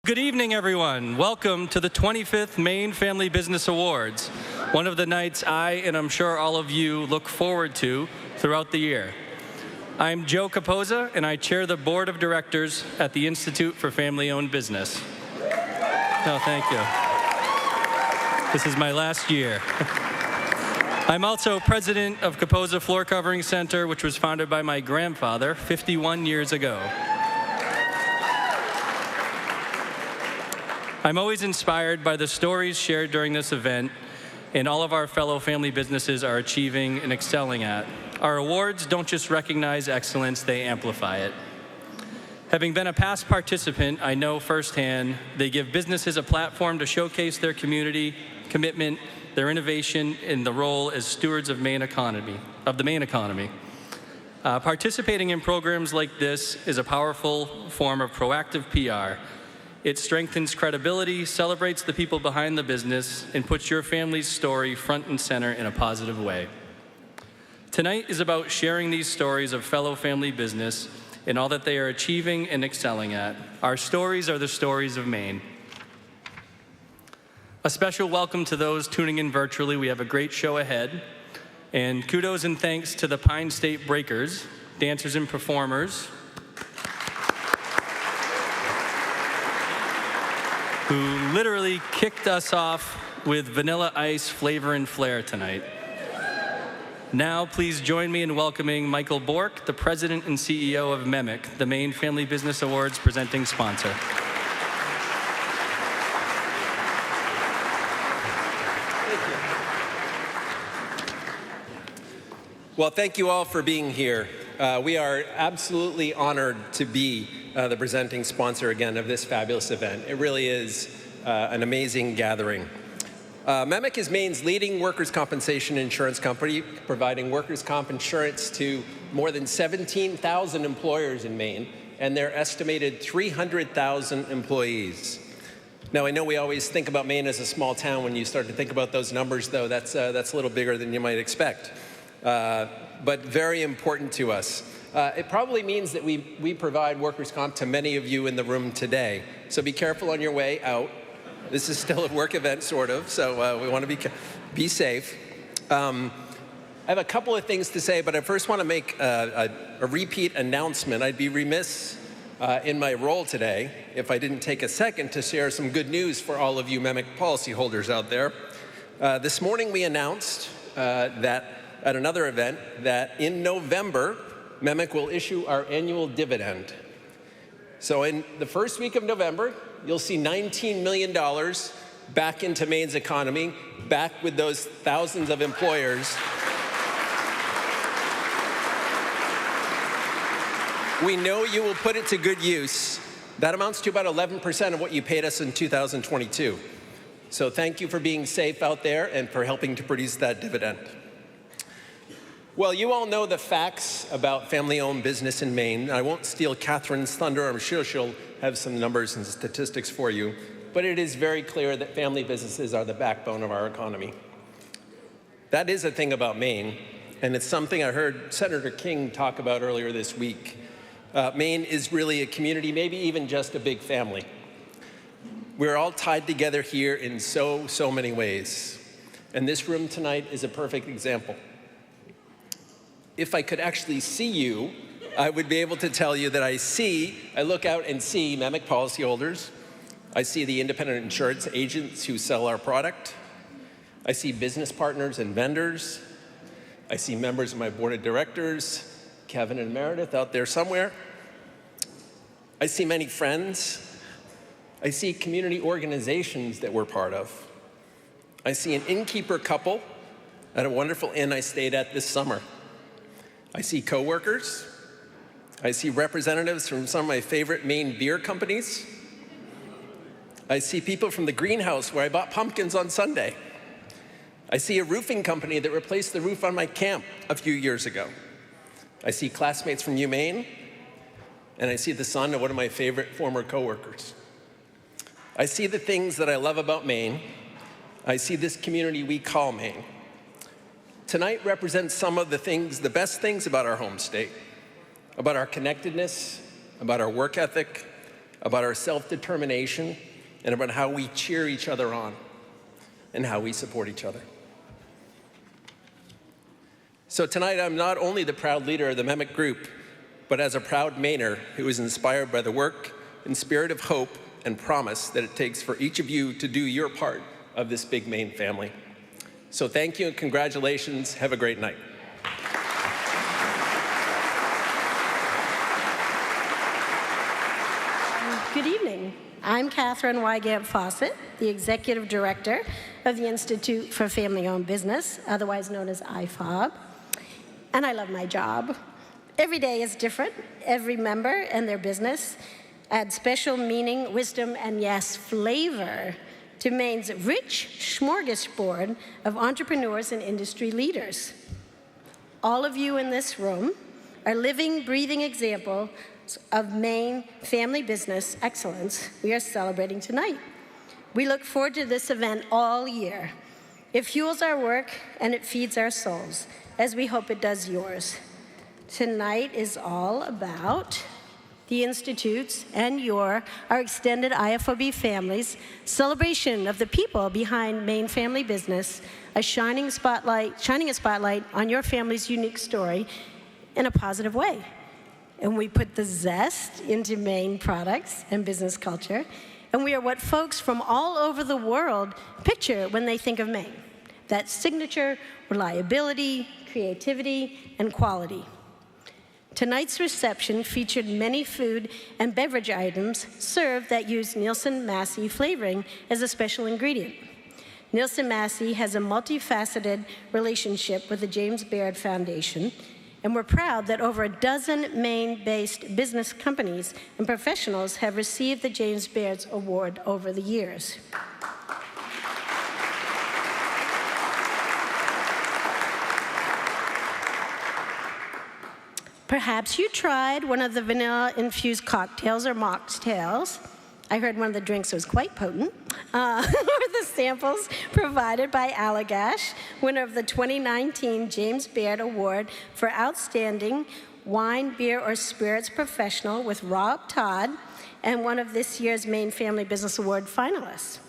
Good evening, everyone. Welcome to the 25th Maine Family Business Awards, one of the nights I, and I'm sure all of you, look forward to throughout the year. I'm Joe Capozza, and I chair the Board of Directors at the Institute for Family-Owned Business. No, thank you. This is my last year. I'm also president of Capozza Floor Covering Center, which was founded by my grandfather 51 years ago. I'm always inspired by the stories shared during this event and all of our fellow family businesses are achieving and excelling at. Our awards don't just recognize excellence, they amplify it. Having been a past participant, I know firsthand they give businesses a platform to showcase their community, commitment, their innovation, and the role as stewards of the Maine economy. Participating in programs like this is a powerful form of proactive PR. It strengthens credibility, celebrates the people behind the business, and puts your family's story front and center in a positive way. Tonight is about sharing these stories of fellow family business and all that they are achieving and excelling at. Our stories are the stories of Maine. A special welcome to those tuning in virtually. We have a great show ahead. And kudos and thanks to the Pine State Breakers, dancers and performers, who literally kicked us off with vanilla ice flavor and flair tonight. Now, please join me in welcoming Michael Bork, the President and CEO of MEMIC, the Maine Family Business Awards presenting sponsor. Well, thank you all for being here. We are absolutely honored to be the presenting sponsor again of this fabulous event. It really is an amazing gathering. MEMIC is Maine's leading workers' compensation insurance company, providing workers' comp insurance to more than 17,000 employers in Maine and their estimated 300,000 employees. Now, I know we always think about Maine as a small town. When you start to think about those numbers, though, that's a little bigger than you might expect. But very important to us. It probably means that we provide workers' comp to many of you in the room today. So be careful on your way out. This is still a work event, sort of, so we want to be safe. I have a couple of things to say, but I first want to make a repeat announcement. I'd be remiss in my role today if I didn't take a second to share some good news for all of you MEMIC policyholders out there. This morning we announced that at another event that in November, MEMIC will issue our annual dividend. So in the first week of November, you'll see $19 million back into Maine's economy, back with those thousands of employers. We know you will put it to good use. That amounts to about 11% of what you paid us in 2022. So thank you for being safe out there and for helping to produce that dividend. Well, you all know the facts about family-owned business in Maine. I won't steal Catherine's thunder. I'm sure she'll have some numbers and statistics for you. But it is very clear that family businesses are the backbone of our economy. That is a thing about Maine, and it's something I heard Senator King talk about earlier this week. Maine is really a community, maybe even just a big family. We're all tied together here in so many ways. And this room tonight is a perfect example. If I could actually see you, I would be able to tell you that I look out and see MEMIC policyholders. I see the independent insurance agents who sell our product. I see business partners and vendors. I see members of my board of directors, Kevin and Meredith out there somewhere. I see many friends. I see community organizations that we're part of. I see an innkeeper couple at a wonderful inn I stayed at this summer. I see coworkers. I see representatives from some of my favorite Maine beer companies. I see people from the greenhouse where I bought pumpkins on Sunday. I see a roofing company that replaced the roof on my camp a few years ago. I see classmates from UMaine, and I see the son of one of my favorite former coworkers. I see the things that I love about Maine. I see this community we call Maine. Tonight represents some of the best things about our home state, about our connectedness, about our work ethic, about our self-determination, and about how we cheer each other on and how we support each other. So tonight, I'm not only the proud leader of the MEMIC group, but as a proud Mainer who is inspired by the work and spirit of hope and promise that it takes for each of you to do your part of this big Maine family. So thank you and congratulations. Have a great night. Good evening. I'm Catherine Wygant Fawcett, the Executive Director of the Institute for Family-Owned Business, otherwise known as IFOB, and I love my job. Every day is different. Every member and their business add special meaning, wisdom, and yes, flavor to Maine's rich smorgasbord of entrepreneurs and industry leaders. All of you in this room are living, breathing examples of Maine family business excellence we are celebrating tonight. We look forward to this event all year. It fuels our work and it feeds our souls, as we hope it does yours. Tonight is all about the Institute's and our extended IFOB families' celebration of the people behind Maine family business, shining a spotlight on your family's unique story in a positive way. And we put the zest into Maine products and business culture, and we are what folks from all over the world picture when they think of Maine. That signature reliability, creativity, and quality. Tonight's reception featured many food and beverage items served that use Nielsen Massey flavoring as a special ingredient. Nielsen Massey has a multifaceted relationship with the James Baird Foundation, and we're proud that over a dozen Maine-based business companies and professionals have received the James Baird Award over the years. Perhaps you tried one of the vanilla-infused cocktails or mocktails. I heard one of the drinks was quite potent. Or the samples provided by Allagash, winner of the 2019 James Baird Award for Outstanding Wine, Beer, or Spirits Professional with Rob Todd, and one of this year's Maine Family Business Award finalists.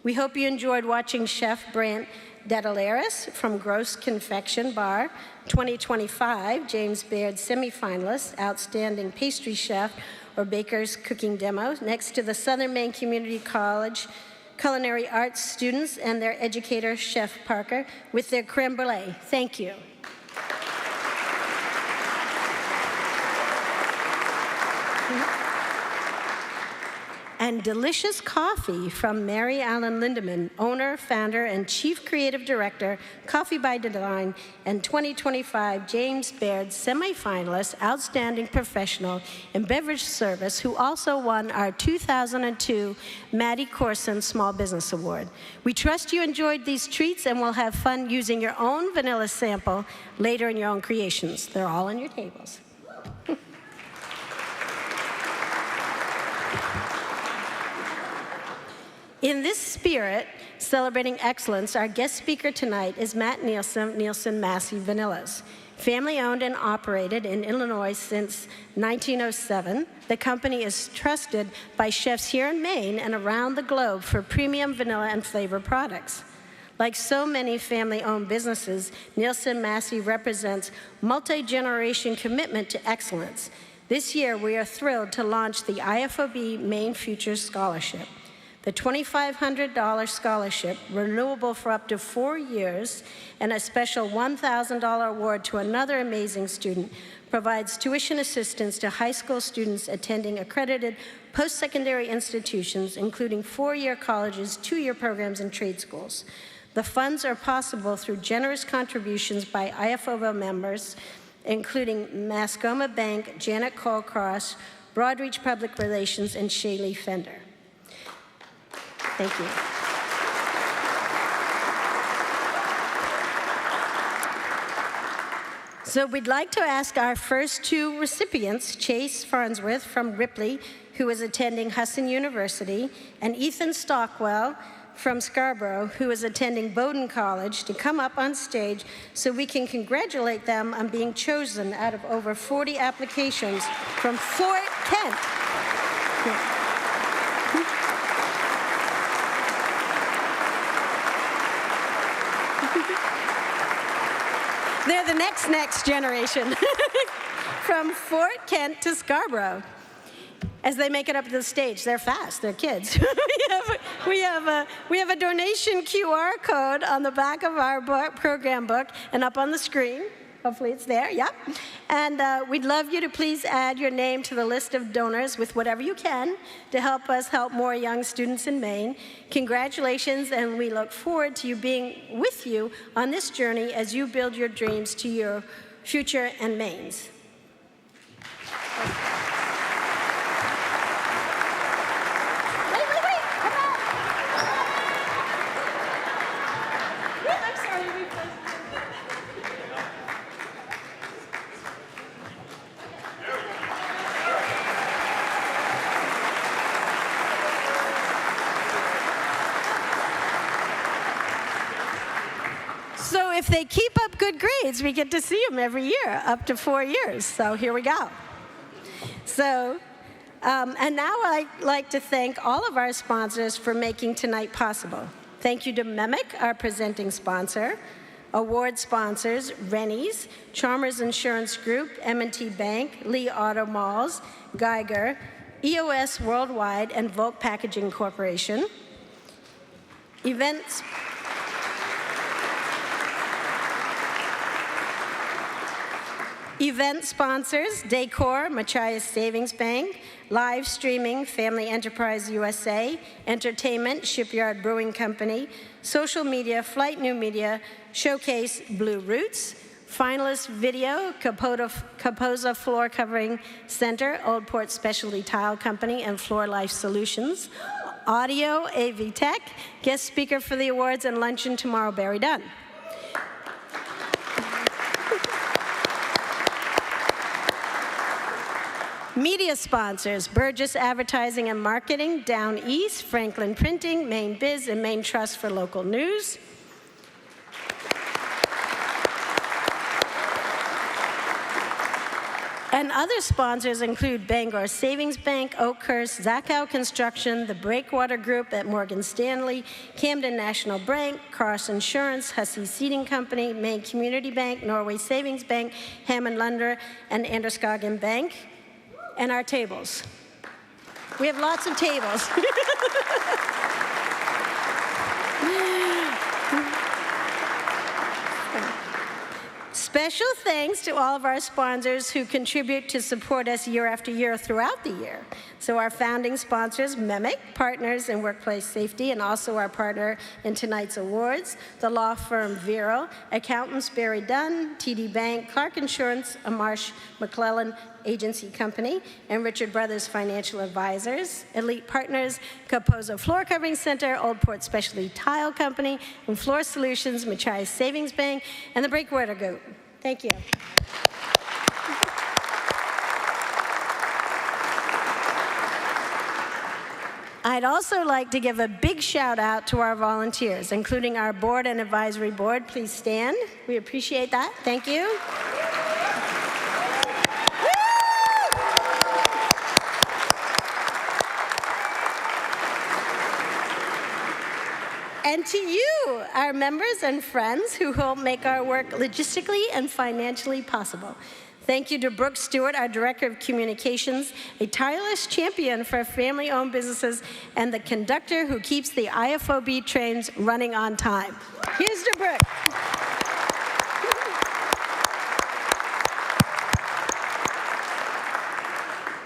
We hope you enjoyed watching Chef Brant Dedaleris from Gross Confection Bar, 2025 James Baird semi-finalist, Outstanding Pastry Chef or Baker's Cooking Demo, next to the Southern Maine Community College Culinary Arts students and their educator, Chef Parker, with their creme brulee. Thank you. And delicious coffee from Mary Allen Lindeman, owner, founder, and chief creative director, Coffee by Design, and 2025 James Baird semi-finalist, Outstanding Professional in Beverage Service, who also won our 2002 Maddie Corson Small Business Award. We trust you enjoyed these treats and will have fun using your own vanilla sample later in your own creations. They're all on your tables. In this spirit, celebrating excellence, our guest speaker tonight is Matt Nielsen, Nielsen Massey Vanillas. Family-owned and operated in Illinois since 1907, the company is trusted by chefs here in Maine and around the globe for premium vanilla and flavor products. Like so many family-owned businesses, Nielsen Massey represents multi-generation commitment to excellence. This year, we are thrilled to launch the IFOB Maine Futures Scholarship. The $2,500 scholarship, renewable for up to 4 years, and a special $1,000 award to another amazing student, provides tuition assistance to high school students attending accredited post-secondary institutions, including 4-year colleges, 2-year programs, and trade schools. The funds are possible through generous contributions by IFOB members, including Mascoma Bank, Janet Colcross, Broadreach Public Relations, and Shaylee Fender. Thank you. So we'd like to ask our first two recipients, Chase Farnsworth from Ripley, who is attending Husson University, and Ethan Stockwell from Scarborough, who is attending Bowdoin College, to come up on stage so we can congratulate them on being chosen out of over 40 applications from Fort Kent. They're the next generation. From Fort Kent to Scarborough. As they make it up to the stage, they're fast, they're kids. we have a donation QR code on the back of our program book and up on the screen. Hopefully it's there, yep. And we'd love you to please add your name to the list of donors with whatever you can to help us help more young students in Maine. Congratulations, and we look forward to you being with you on this journey as you build your dreams to your future and Maine's. So if they keep up good grades, we get to see them every year, up to 4 years. So here we go. So, and now I'd like to thank all of our sponsors for making tonight possible. Thank you to MEMIC, our presenting sponsor, award sponsors, Rennie's, Chalmers Insurance Group, M&T Bank, Lee Auto Malls, Geiger, EOS Worldwide, and Volk Packaging Corporation. Event sponsors, Decor, Machias Savings Bank, Live Streaming, Family Enterprise USA, Entertainment, Shipyard Brewing Company, Social Media, Flight New Media, Showcase Blue Roots, Finalist Video, Capoza Floor Covering Center, Old Port Specialty Tile Company, and Floor Life Solutions, Audio, AV Tech, guest speaker for the awards and luncheon tomorrow, Barry Dunn. Media sponsors, Burgess Advertising and Marketing, Down East, Franklin Printing, Maine Biz, and Maine Trust for local news. And other sponsors include Bangor Savings Bank, Oakhurst, Zachow Construction, the Breakwater Group at Morgan Stanley, Camden National Bank, Cross Insurance, Hussey Seating Company, Maine Community Bank, Norway Savings Bank, Hammond Lunder, and Androscoggin Bank. And our tables. We have lots of tables. Special thanks to all of our sponsors who contribute to support us year after year throughout the year. So our founding sponsors, MEMIC, Partners in Workplace Safety, and also our partner in tonight's awards, the law firm Vero, accountants Barry Dunn, TD Bank, Clark Insurance, a Marsh McClellan Agency Company, and Richard Brothers Financial Advisors, Elite Partners, Capoza Floor Covering Center, Old Port Specialty Tile Company, and Floor Solutions, Machias Savings Bank, and the Breakwater Group. Thank you. I'd also like to give a big shout out to our volunteers, including our board and advisory board. Please stand. We appreciate that. Thank you. And to you, our members and friends who help make our work logistically and financially possible. Thank you to Brooke Stewart, our Director of Communications, a tireless champion for family-owned businesses, and the conductor who keeps the IFOB trains running on time. Here's to Brooke.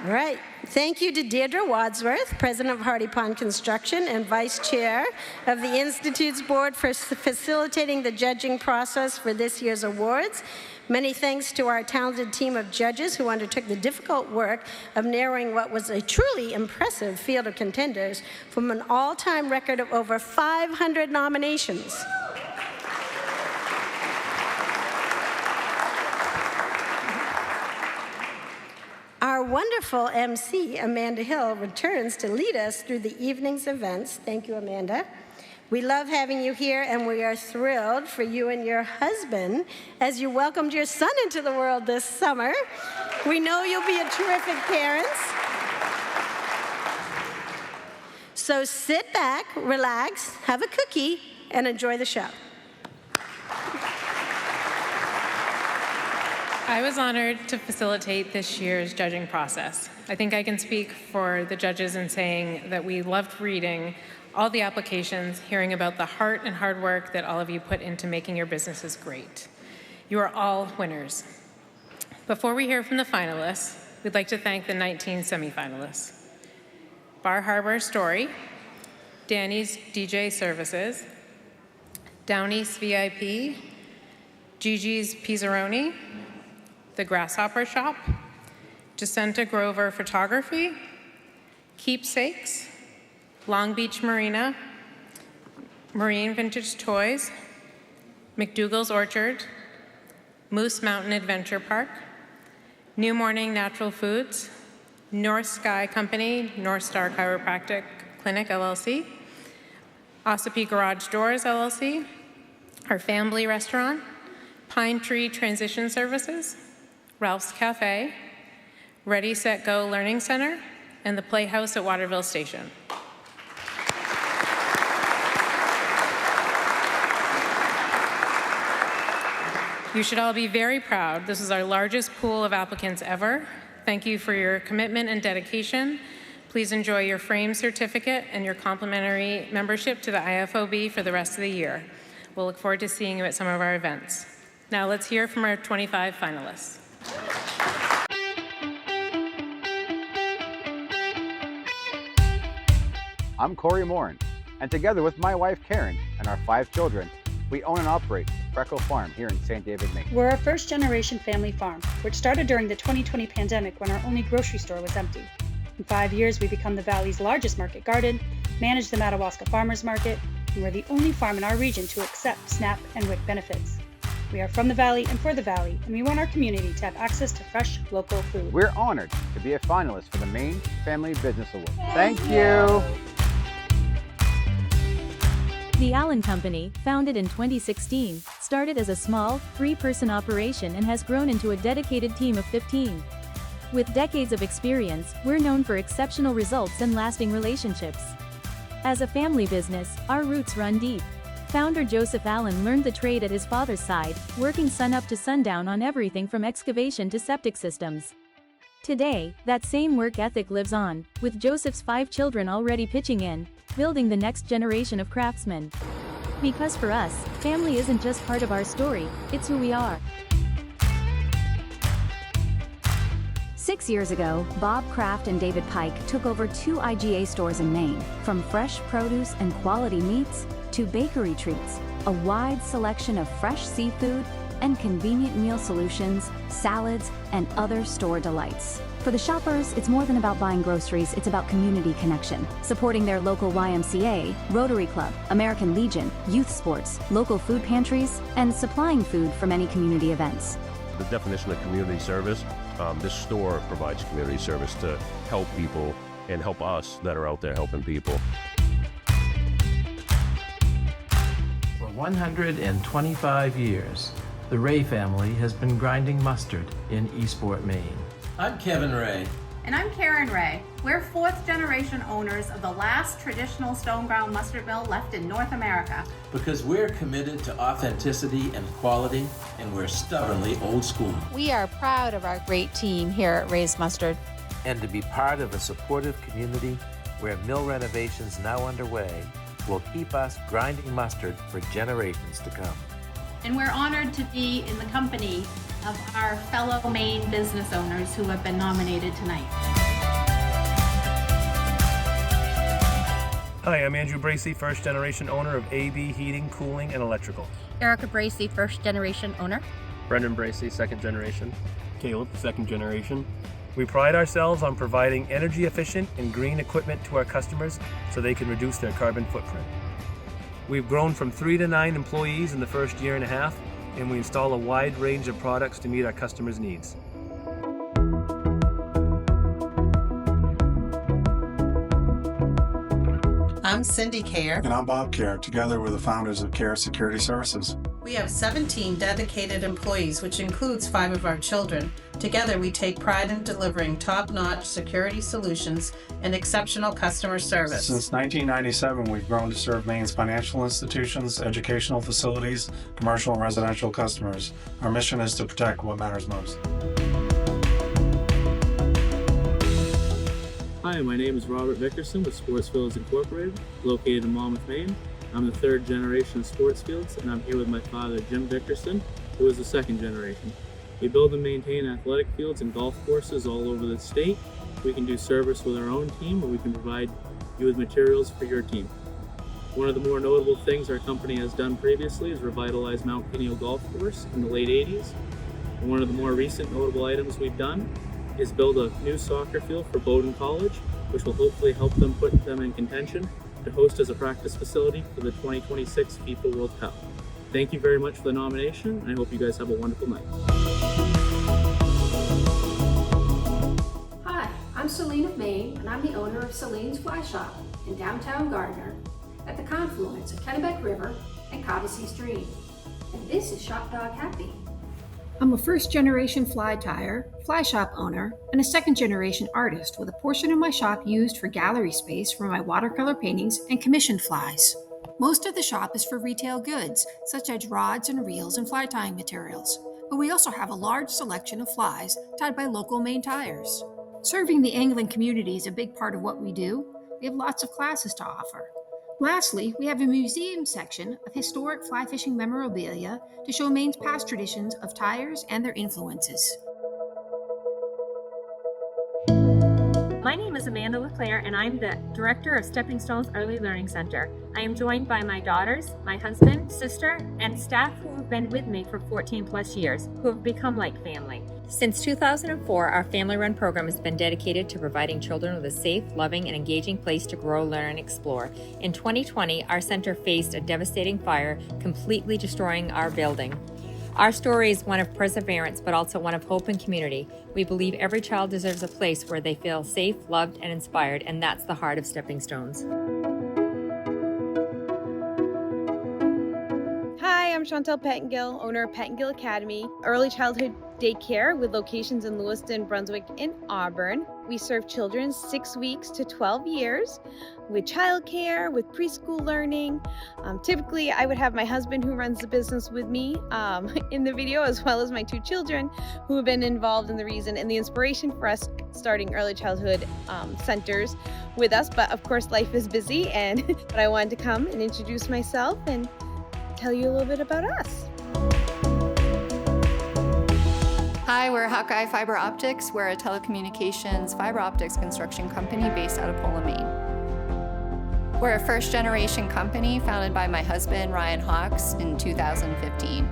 All right. Thank you to Deirdre Wadsworth, President of Hardypond Construction and Vice Chair of the Institute's Board, for facilitating the judging process for this year's awards. Many thanks to our talented team of judges who undertook the difficult work of narrowing what was a truly impressive field of contenders from an all-time record of over 500 nominations. Our wonderful MC, Amanda Hill, returns to lead us through the evening's events. Thank you, Amanda. We love having you here, and we are thrilled for you and your husband as you welcomed your son into the world this summer. We know you'll be a terrific parents. So sit back, relax, have a cookie, and enjoy the show. I was honored to facilitate this year's judging process. I think I can speak for the judges in saying that we loved reading all the applications, hearing about the heart and hard work that all of you put into making your businesses great. You are all winners. Before we hear from the finalists, we'd like to thank the 19 semi-finalists. Bar Harbor Story, Danny's DJ Services, Downey's VIP, Gigi's Pizzaroni, The Grasshopper Shop, Jacinta Grover Photography, Keepsakes, Long Beach Marina, Marine Vintage Toys, McDougall's Orchard, Moose Mountain Adventure Park, New Morning Natural Foods, North Sky Company, North Star Chiropractic Clinic, LLC, Ossipee Garage Doors, LLC, Our Family Restaurant, Pine Tree Transition Services, Ralph's Cafe, Ready, Set, Go Learning Center, and the Playhouse at Waterville Station. You should all be very proud. This is our largest pool of applicants ever. Thank you for your commitment and dedication. Please enjoy your frame certificate and your complimentary membership to the IFOB for the rest of the year. We'll look forward to seeing you at some of our events. Now let's hear from our 25 finalists. I'm Corey Morin, and together with my wife Karen and our 5 children, we own and operate Freckle Farm here in St. David, Maine. We're a first-generation family farm, which started during the 2020 pandemic when our only grocery store was empty. In 5 years, we become the Valley's largest market garden, manage the Madawaska Farmers Market, and we're the only farm in our region to accept SNAP and WIC benefits. We are from the Valley and for the Valley, and we want our community to have access to fresh, local food. We're honored to be a finalist for the Maine Family Business Award. Thank you. The Allen Company, founded in 2016, started as a small, 3-person operation and has grown into a dedicated team of 15. With decades of experience, we're known for exceptional results and lasting relationships. As a family business, our roots run deep. Founder Joseph Allen learned the trade at his father's side, working sun up to sundown on everything from excavation to septic systems. Today, that same work ethic lives on, with Joseph's 5 children already pitching in, building the next generation of craftsmen. Because for us, family isn't just part of our story, it's who we are. 6 years ago, Bob Kraft and David Pike took over 2 IGA stores in Maine. From fresh produce and quality meats to bakery treats, a wide selection of fresh seafood and convenient meal solutions, salads, and other store delights. For the shoppers, it's more than about buying groceries, it's about community connection, supporting their local YMCA, Rotary Club, American Legion, youth sports, local food pantries, and supplying food for many community events. The definition of community service, this store provides community service to help people and help us that are out there helping people. For 125 years, the Ray family has been grinding mustard in Eastport, Maine. I'm Kevin Ray. And I'm Karen Ray. We're 4th generation owners of the last traditional stone ground mustard mill left in North America. Because we're committed to authenticity and quality, and we're stubbornly old school. We are proud of our great team here at Ray's Mustard. And to be part of a supportive community where mill renovations now underway will keep us grinding mustard for generations to come. And we're honored to be in the company of our fellow Maine business owners who have been nominated tonight. Hi, I'm Andrew Bracey, first generation owner of AB Heating, Cooling, and Electrical. Erica Bracey, first generation owner. Brendan Bracey, second generation. Caleb, second generation. We pride ourselves on providing energy efficient and green equipment to our customers so they can reduce their carbon footprint. We've grown from 3 to 9 employees in the first year and a half, and we install a wide range of products to meet our customers' needs. I'm Cindy Kerr. And I'm Bob Kerr. Together we're the founders of Kerr Security Services. We have 17 dedicated employees, which includes 5 of our children. Together, we take pride in delivering top-notch security solutions and exceptional customer service. Since 1997, we've grown to serve Maine's financial institutions, educational facilities, commercial and residential customers. Our mission is to protect what matters most. Hi, my name is Robert Vickerson with Sportsfields Incorporated, located in Monmouth, Maine. I'm the third generation of Sportsfields, and I'm here with my father, Jim Vickerson, who is the second generation. We build and maintain athletic fields and golf courses all over the state. We can do service with our own team, or we can provide you with materials for your team. One of the more notable things our company has done previously is revitalize Mount Peniel Golf Course in the late 80s. And one of the more recent notable items we've done is build a new soccer field for Bowdoin College, which will hopefully help them put them in contention to host as a practice facility for the 2026 FIFA World Cup. Thank you very much for the nomination, and I hope you guys have a wonderful night. Hi, I'm Celine of Maine, and I'm the owner of Celine's Fly Shop in downtown Gardner at the confluence of Kennebec River and Cobbossee Stream. And this is Shop Dog Happy. I'm a first-generation fly tire, fly shop owner, and a second-generation artist with a portion of my shop used for gallery space for my watercolor paintings and commissioned flies. Most of the shop is for retail goods, such as rods and reels and fly tying materials, but we also have a large selection of flies tied by local Maine tires. Serving the angling community is a big part of what we do. We have lots of classes to offer. Lastly, we have a museum section of historic fly fishing memorabilia to show Maine's past traditions of tires and their influences. My name is Amanda LeClaire, and I'm the Director of Stepping Stones Early Learning Center. I am joined by my daughters, my husband, sister, and staff who have been with me for 14 plus years, who have become like family. Since 2004, our family-run program has been dedicated to providing children with a safe, loving, and engaging place to grow, learn, and explore. In 2020, our center faced a devastating fire, completely destroying our building. Our story is one of perseverance, but also one of hope and community. We believe every child deserves a place where they feel safe, loved, and inspired, and that's the heart of Stepping Stones. Hi, I'm Chantel Pettengill, owner of Pettengill Academy, early childhood daycare with locations in Lewiston, Brunswick, and Auburn. We serve children 6 weeks to 12 years with childcare, with preschool learning. Typically, I would have my husband who runs the business with me in the video, as well as my 2 children who have been involved in the reason and the inspiration for us starting early childhood centers with us. But of course, life is busy, but I wanted to come and introduce myself and tell you a little bit about us. Hi, we're Hawkeye Fiber Optics. We're a telecommunications fiber optics construction company based out of Poland, Maine. We're a first-generation company founded by my husband, Ryan Hawks, in 2015.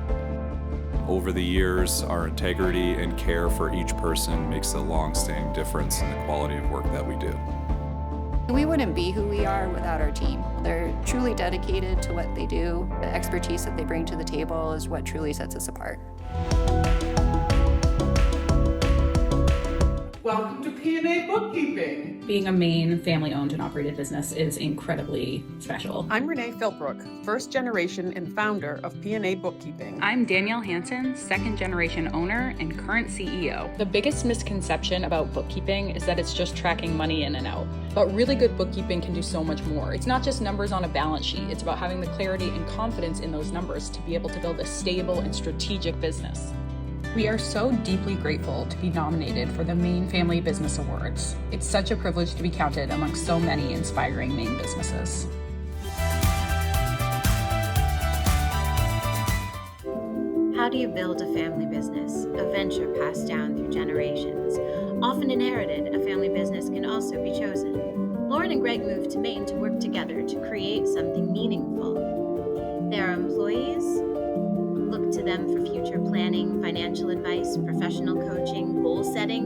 Over the years, our integrity and care for each person makes a long-standing difference in the quality of work that we do. We wouldn't be who we are without our team. They're truly dedicated to what they do. The expertise that they bring to the table is what truly sets us apart. Welcome to P&A Bookkeeping. Being a Maine family-owned and operated business is incredibly special. I'm Renee Philbrook, first generation and founder of P&A Bookkeeping. I'm Danielle Hansen, second generation owner and current CEO. The biggest misconception about bookkeeping is that it's just tracking money in and out. But really good bookkeeping can do so much more. It's not just numbers on a balance sheet. It's about having the clarity and confidence in those numbers to be able to build a stable and strategic business. We are so deeply grateful to be nominated for the Maine Family Business Awards. It's such a privilege to be counted among so many inspiring Maine businesses. How do you build a family business, a venture passed down through generations? Often inherited, a family business can also be chosen. Lauren and Greg moved to Maine to work together to create something meaningful. Their employees look to them for future planning, financial advice, professional coaching, goal setting,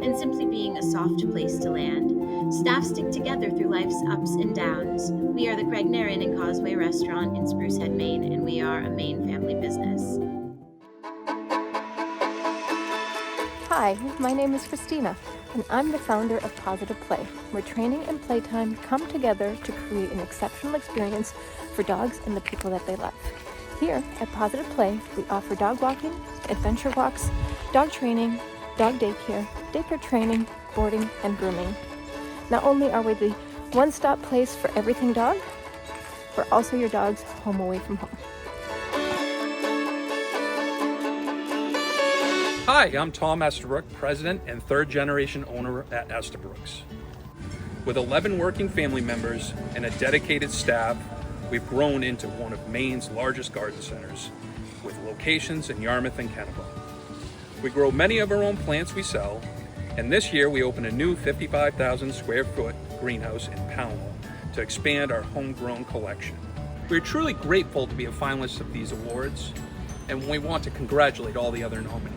and simply being a soft place to land. Staff stick together through life's ups and downs. We are the Craig Narin and Causeway Restaurant in Sprucehead, Maine, and we are a Maine family business. Hi, my name is Christina, and I'm the founder of Positive Play, where training and playtime come together to create an exceptional experience for dogs and the people that they love. Here at Positive Play, we offer dog walking, adventure walks, dog training, dog daycare, daycare training, boarding, and grooming. Not only are we the one-stop place for everything dog, we're also your dog's home away from home. Hi, I'm Tom Estabrook, President and third generation owner at Estabrooks. With 11 working family members and a dedicated staff, we've grown into one of Maine's largest garden centers, with locations in Yarmouth and Kennebunk. We grow many of our own plants we sell, and this year we opened a new 55,000 square foot greenhouse in Pownell to expand our homegrown collection. We're truly grateful to be a finalist of these awards, and we want to congratulate all the other nominees.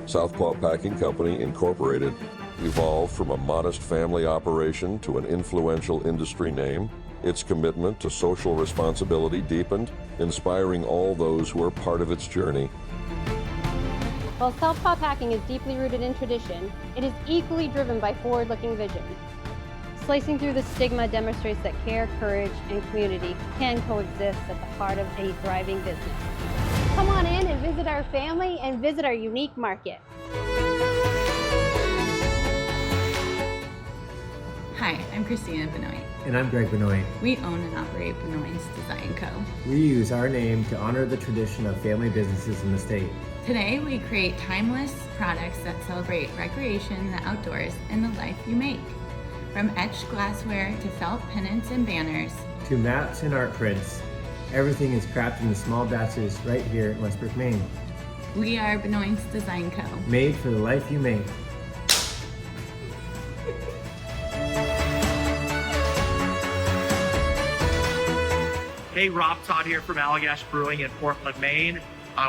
Southpaw Packing Company, Incorporated, evolved from a modest family operation to an influential industry name. Its commitment to social responsibility deepened, inspiring all those who are part of its journey. While Southpaw Packing is deeply rooted in tradition, it is equally driven by forward-looking vision. Slicing through the stigma demonstrates that care, courage, and community can coexist at the heart of a thriving business. Come on in and visit our family and visit our unique market. Hi, I'm Christina Benoit. And I'm Greg Benoit. We own and operate Benoit's Design Co. We use our name to honor the tradition of family businesses in the state. Today, we create timeless products that celebrate recreation, the outdoors, and the life you make. From etched glassware to felt pennants and banners, to maps and art prints, everything is crafted in small batches right here in Westbrook, Maine. We are Benoit's Design Co. Made for the life you make. Hey, Rob Todd here from Allagash Brewing in Portland, Maine.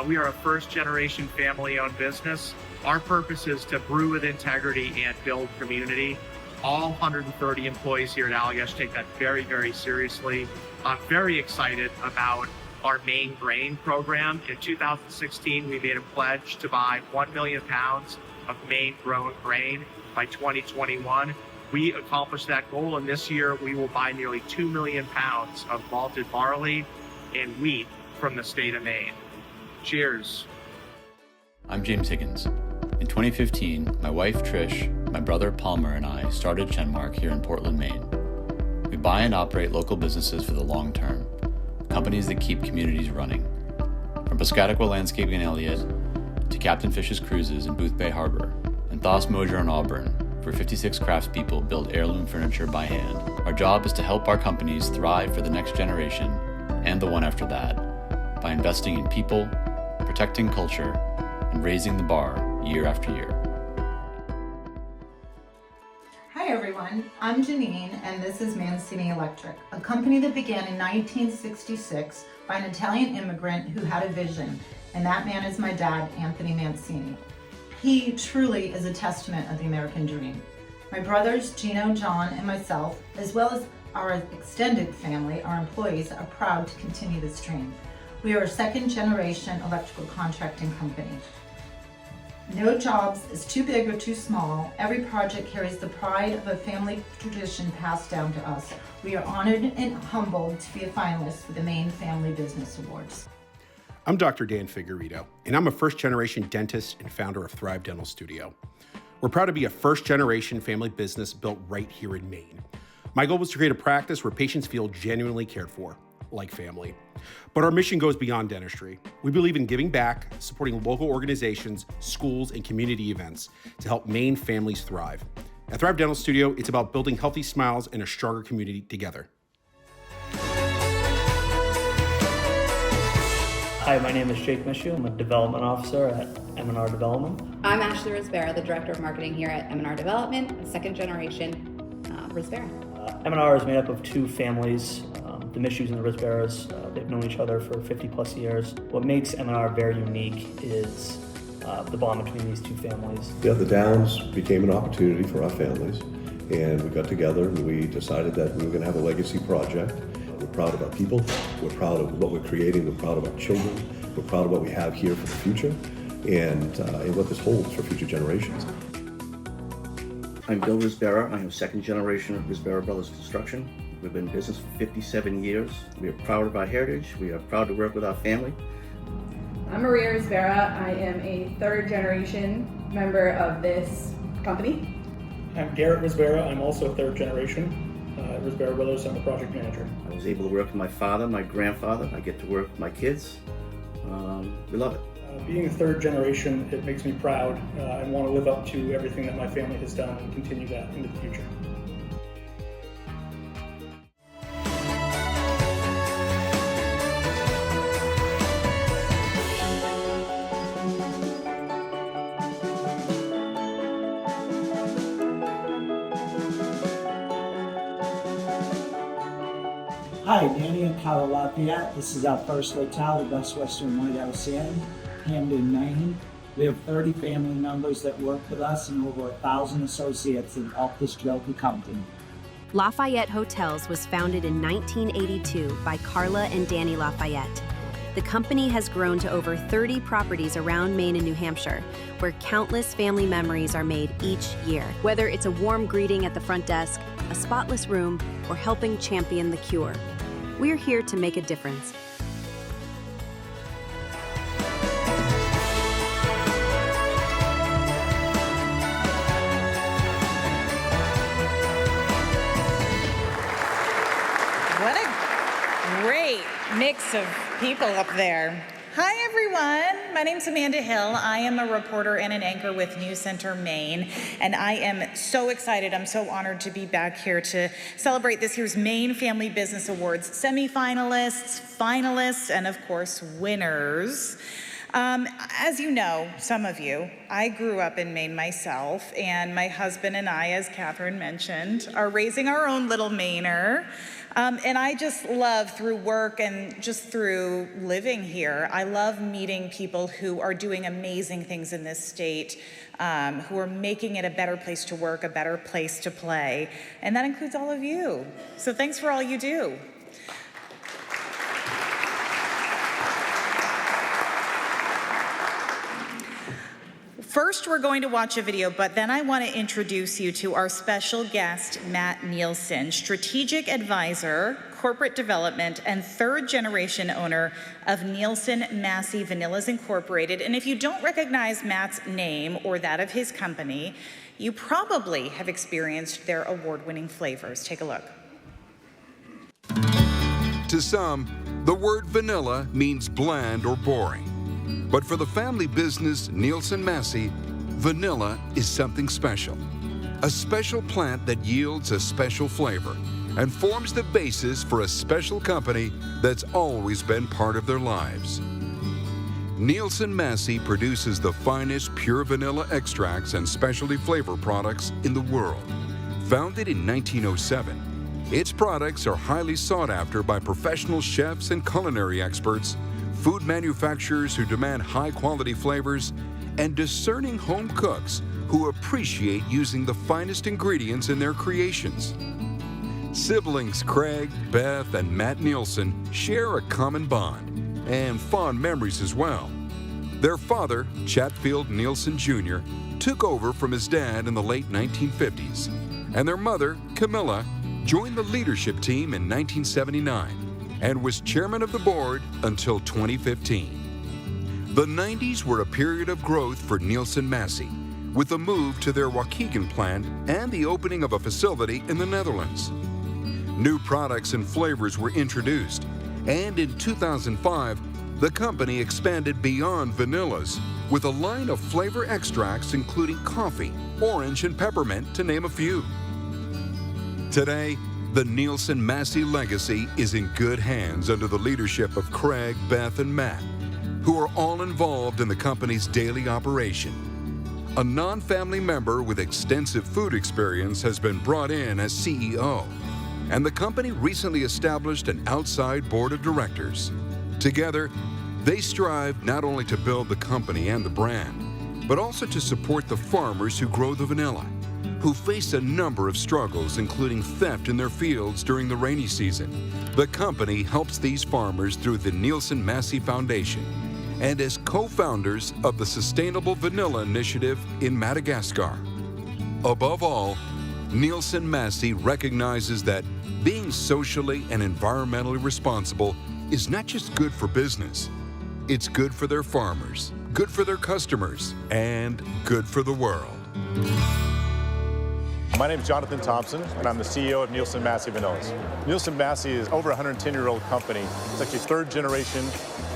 We are a first-generation family-owned business. Our purpose is to brew with integrity and build community. All 130 employees here at Allagash take that very, very seriously. I'm very excited about our Maine Grain program. In 2016, we made a pledge to buy 1 million pounds of Maine-grown grain by 2021. We accomplished that goal, and this year we will buy nearly 2 million pounds of malted barley and wheat from the state of Maine. Cheers. I'm James Higgins. In 2015, my wife Trish, my brother Palmer, and I started Chenmark here in Portland, Maine. We buy and operate local businesses for the long term, companies that keep communities running. From Piscataqua Landscaping in Elliott to Captain Fish's Cruises in Booth Bay Harbor and Thos Mosier in Auburn, where 56 craftspeople build heirloom furniture by hand. Our job is to help our companies thrive for the next generation and the one after that by investing in people, protecting culture, and raising the bar year after year. Hi everyone, I'm Janine and this is Mancini Electric, a company that began in 1966 by an Italian immigrant who had a vision, and that man is my dad, Anthony Mancini. He truly is a testament of the American dream. My brothers, Gino, John, and myself, as well as our extended family, our employees, are proud to continue this dream. We are a second-generation electrical contracting company. No jobs is too big or too small. Every project carries the pride of a family tradition passed down to us. We are honored and humbled to be a finalist for the Maine Family Business Awards. I'm Dr. Dan Figueredo, and I'm a first-generation dentist and founder of Thrive Dental Studio. We're proud to be a first-generation family business built right here in Maine. My goal was to create a practice where patients feel genuinely cared for, like family. But our mission goes beyond dentistry. We believe in giving back, supporting local organizations, schools, and community events to help Maine families thrive. At Thrive Dental Studio, it's about building healthy smiles and a stronger community together. Hi, my name is Jake Mishu. I'm a development officer at M&R Development. I'm Ashley Risbera, the Director of Marketing here at M&R Development, a second generation Risbera. M&R is made up of two families, the Mishus and the Risberas. They've known each other for 50 plus years. What makes M&R very unique is the bond between these two families. Yeah, the Downs became an opportunity for our families, and we got together and we decided that we were going to have a legacy project. We're proud of our people, we're proud of what we're creating, we're proud of our children, we're proud of what we have here for the future, and what this holds for future generations. I'm Bill Risbera. I am second generation of Risbera Brothers Construction. We've been in business for 57 years. We are proud of our heritage. We are proud to work with our family. I'm Maria Rivera. I am a third generation member of this company. I'm Garrett Rivera. I'm also a third generation. Rivera Brothers, I'm a project manager. I was able to work with my father, my grandfather. I get to work with my kids. We love it. Being a third generation, it makes me proud. I want to live up to everything that my family has done and continue that into the future. Hi, Danny and Carla Lafayette. This is our first hotel, the Best Western Lighthouse Inn, Hamden, Maine. We have 30 family members that work with us and over 1,000 associates that help us build the company. Lafayette Hotels was founded in 1982 by Carla and Danny Lafayette. The company has grown to over 30 properties around Maine and New Hampshire, where countless family memories are made each year. Whether it's a warm greeting at the front desk, a spotless room, or helping champion the cure, we're here to make a difference. What a great mix of people up there. Hi, everyone. My name's Amanda Hill. I am a reporter and an anchor with CENTER Maine, and I am so excited. I'm so honored to be back here to celebrate this year's Maine Family Business Awards semi-finalists, finalists, and of course, winners. As you know, some of you, I grew up in Maine myself, and my husband and I, as Catherine mentioned, are raising our own little Mainer. And I just love, through work and just through living here, I love meeting people who are doing amazing things in this state, who are making it a better place to work, a better place to play. And that includes all of you. So thanks for all you do. First, we're going to watch a video, but then I want to introduce you to our special guest, Matt Nielsen, Strategic Advisor, Corporate Development, and third generation owner of Nielsen Massey Vanillas Incorporated. And if you don't recognize Matt's name or that of his company, you probably have experienced their award-winning flavors. Take a look. To some, the word vanilla means bland or boring. But for the family business Nielsen Massey, vanilla is something special. A special plant that yields a special flavor and forms the basis for a special company that's always been part of their lives. Nielsen Massey produces the finest pure vanilla extracts and specialty flavor products in the world. Founded in 1907, its products are highly sought after by professional chefs and culinary experts, food manufacturers who demand high-quality flavors, and discerning home cooks who appreciate using the finest ingredients in their creations. Siblings Craig, Beth, and Matt Nielsen share a common bond, and fond memories as well. Their father, Chatfield Nielsen Jr., took over from his dad in the late 1950s, and their mother, Camilla, joined the leadership team in 1979. And was chairman of the board until 2015. The 90s were a period of growth for Nielsen Massey, with a move to their Waukegan plant and the opening of a facility in the Netherlands. New products and flavors were introduced, and in 2005, the company expanded beyond vanillas with a line of flavor extracts including coffee, orange, and peppermint, to name a few. Today, the Nielsen Massey legacy is in good hands under the leadership of Craig, Beth, and Matt, who are all involved in the company's daily operation. A non-family member with extensive food experience has been brought in as CEO, and the company recently established an outside board of directors. Together, they strive not only to build the company and the brand, but also to support the farmers who grow the vanilla, who face a number of struggles, including theft in their fields during the rainy season. The company helps these farmers through the Nielsen Massey Foundation and as co-founders of the Sustainable Vanilla Initiative in Madagascar. Above all, Nielsen Massey recognizes that being socially and environmentally responsible is not just good for business, It's good for their farmers, good for their customers, and good for the world. My name is Jonathan Thompson, and I'm the CEO of Nielsen Massey Vanillas. Nielsen Massey is over a 110-year-old company. It's actually third generation,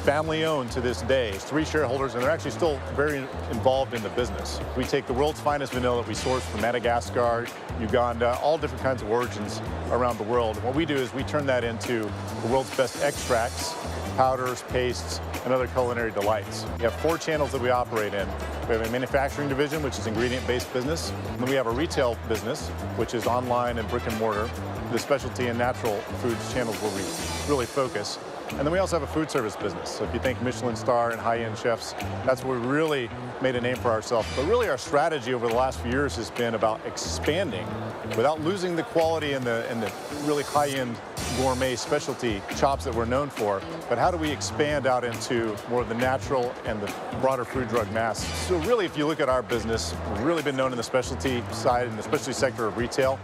family-owned to this day. It's 3 shareholders, and they're actually still very involved in the business. We take the world's finest vanilla that we source from Madagascar, Uganda, all different kinds of origins around the world. And what we do is we turn that into the world's best extracts, powders, pastes, and other culinary delights. We have 4 channels that we operate in. We have a manufacturing division, which is ingredient-based business. And then we have a retail business, which is online and brick and mortar. The specialty and natural foods channels where we really focus. And then we also have a food service business. So if you think Michelin star and high-end chefs, that's where we really made a name for ourselves. But really our strategy over the last few years has been about expanding without losing the quality and the really high-end gourmet specialty chops that we're known for. But how do we expand out into more of the natural and the broader food drug mass? So really, if you look at our business, we've really been known in the specialty side and the specialty sector of retail.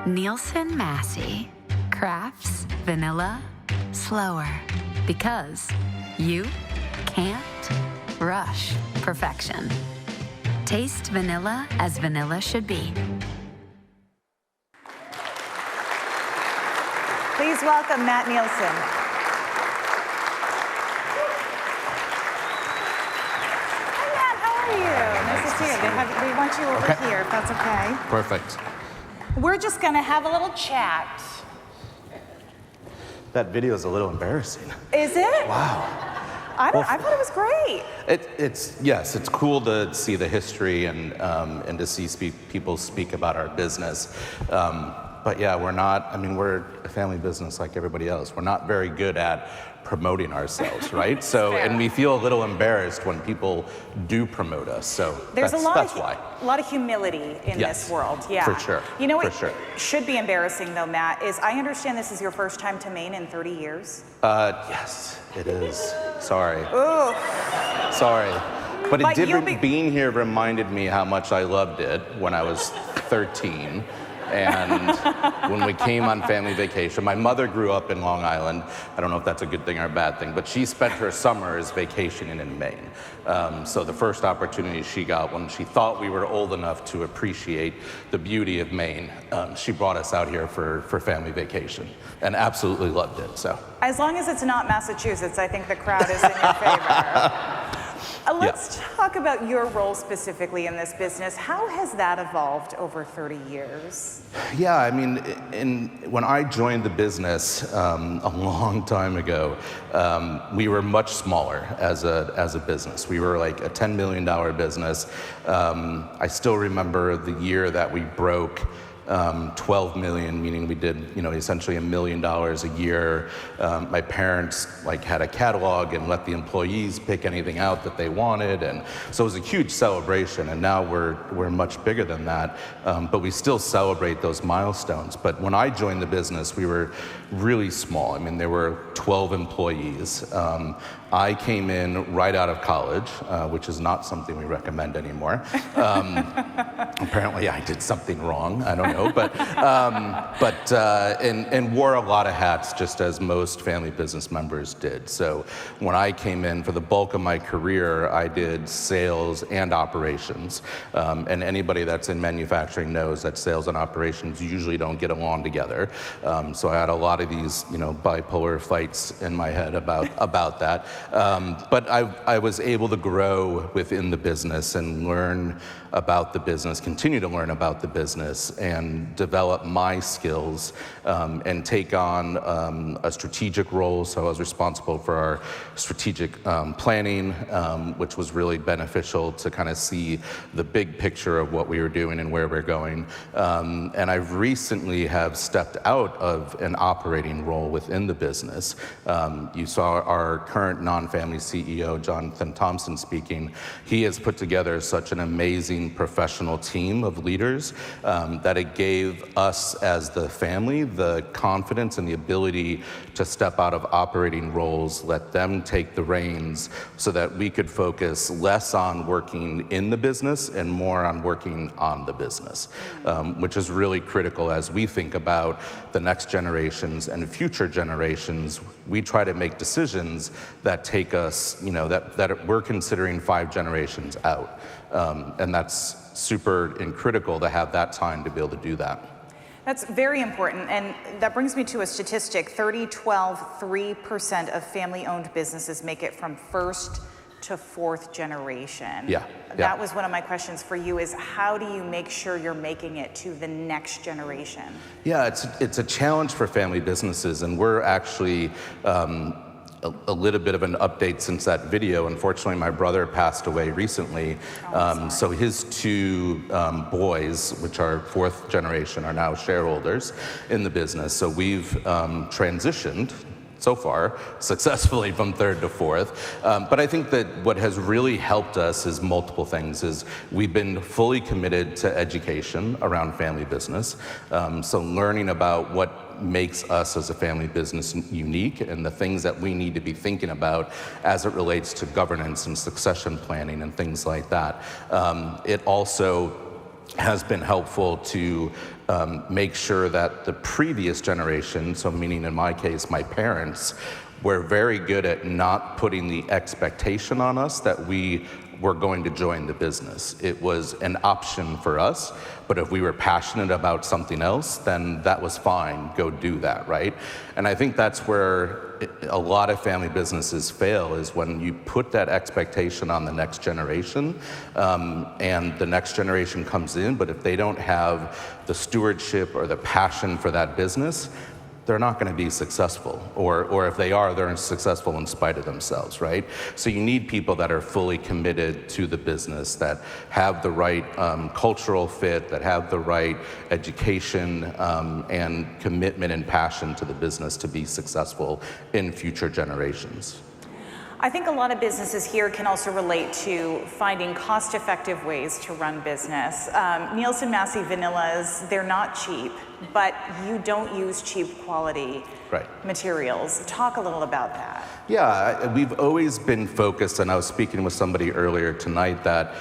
Nielsen Massey crafts vanilla slower because you can't rush perfection. Taste vanilla as vanilla should be. Please welcome Matt Nielsen. Hi, Matt, how are you? Nice to see you. We want you over here, if that's okay. Perfect. We're just going to have a little chat. That video is a little embarrassing. Is it? Wow. I thought it was great. It's cool to see the history and to see people speak about our business. But yeah, we're a family business like everybody else. We're not very good at promoting ourselves, right? So, and we feel a little embarrassed when people do promote us. So There's that's why. A lot of humility in this world. Yeah. For sure. You know what should be embarrassing though, Matt, is I understand this is your first time to Maine in 30 years. Yes, it is. Sorry. Ooh. Sorry. But being here reminded me how much I loved it when I was 13. And when we came on family vacation, my mother grew up in Long Island. I don't know if that's a good thing or a bad thing, but she spent her summers vacationing in Maine. So the first opportunity she got when she thought we were old enough to appreciate the beauty of Maine, she brought us out here for family vacation and absolutely loved it. So as long as it's not Massachusetts, I think the crowd is in your favor. Let's talk about your role specifically in this business. How has that evolved over 30 years? Yeah, I mean, when I joined the business a long time ago, we were much smaller as a business. We were like a $10 million business. I still remember the year that we broke 12 million, meaning we did, essentially $1 million a year. My parents had a catalog and let the employees pick anything out that they wanted, and so it was a huge celebration. And now we're much bigger than that, but we still celebrate those milestones. But when I joined the business, we were really small. I mean, there were 12 employees. I came in right out of college, which is not something we recommend anymore. Apparently I did something wrong, I don't know, but wore a lot of hats, just as most family business members did. So when I came in, for the bulk of my career, I did sales and operations. And anybody that's in manufacturing knows that sales and operations usually don't get along together. So I had a lot of these, bipolar fights in my head about that. But I was able to grow within the business and learn about the business, continue to learn about the business, and develop my skills and take on a strategic role. So I was responsible for our strategic planning, which was really beneficial to kind of see the big picture of what we were doing and where we're going. And I recently have stepped out of an operating role within the business. You saw our current non-family CEO, Jonathan Thompson, speaking. He has put together such an amazing professional team team of leaders, that it gave us as the family the confidence and the ability to step out of operating roles, let them take the reins so that we could focus less on working in the business and more on working on the business, which is really critical as we think about the next generations and future generations. We try to make decisions that take us, that we're considering 5 generations out. And that's super and critical to have that time to be able to do that. That's very important, and that brings me to a statistic. 3% of family-owned businesses make it from first to 4th generation. Yeah. That was one of my questions for you, is how do you make sure you're making it to the next generation? Yeah, it's a challenge for family businesses, and we're actually a little bit of an update since that video. Unfortunately, my brother passed away recently, so his 2 boys, which are 4th generation, are now shareholders in the business. So we've transitioned so far successfully from 3rd to 4th. But I think that what has really helped us is multiple things. Is we've been fully committed to education around family business. So learning about what makes us as a family business unique and the things that we need to be thinking about as it relates to governance and succession planning and things like that. It also has been helpful to make sure that the previous generation, so meaning in my case, my parents, were very good at not putting the expectation on us that we were going to join the business. It was an option for us, but if we were passionate about something else, then that was fine, go do that, right? And I think that's where a lot of family businesses fail, is when you put that expectation on the next generation, and the next generation comes in, but if they don't have the stewardship or the passion for that business, they're not going to be successful, or if they are, they're successful in spite of themselves, right? So you need people that are fully committed to the business, that have the right cultural fit, that have the right education and commitment and passion to the business to be successful in future generations. I think a lot of businesses here can also relate to finding cost-effective ways to run business. Nielsen Massey vanillas, they're not cheap, but you don't use cheap quality materials. Talk a little about that. Yeah, we've always been focused, and I was speaking with somebody earlier tonight that,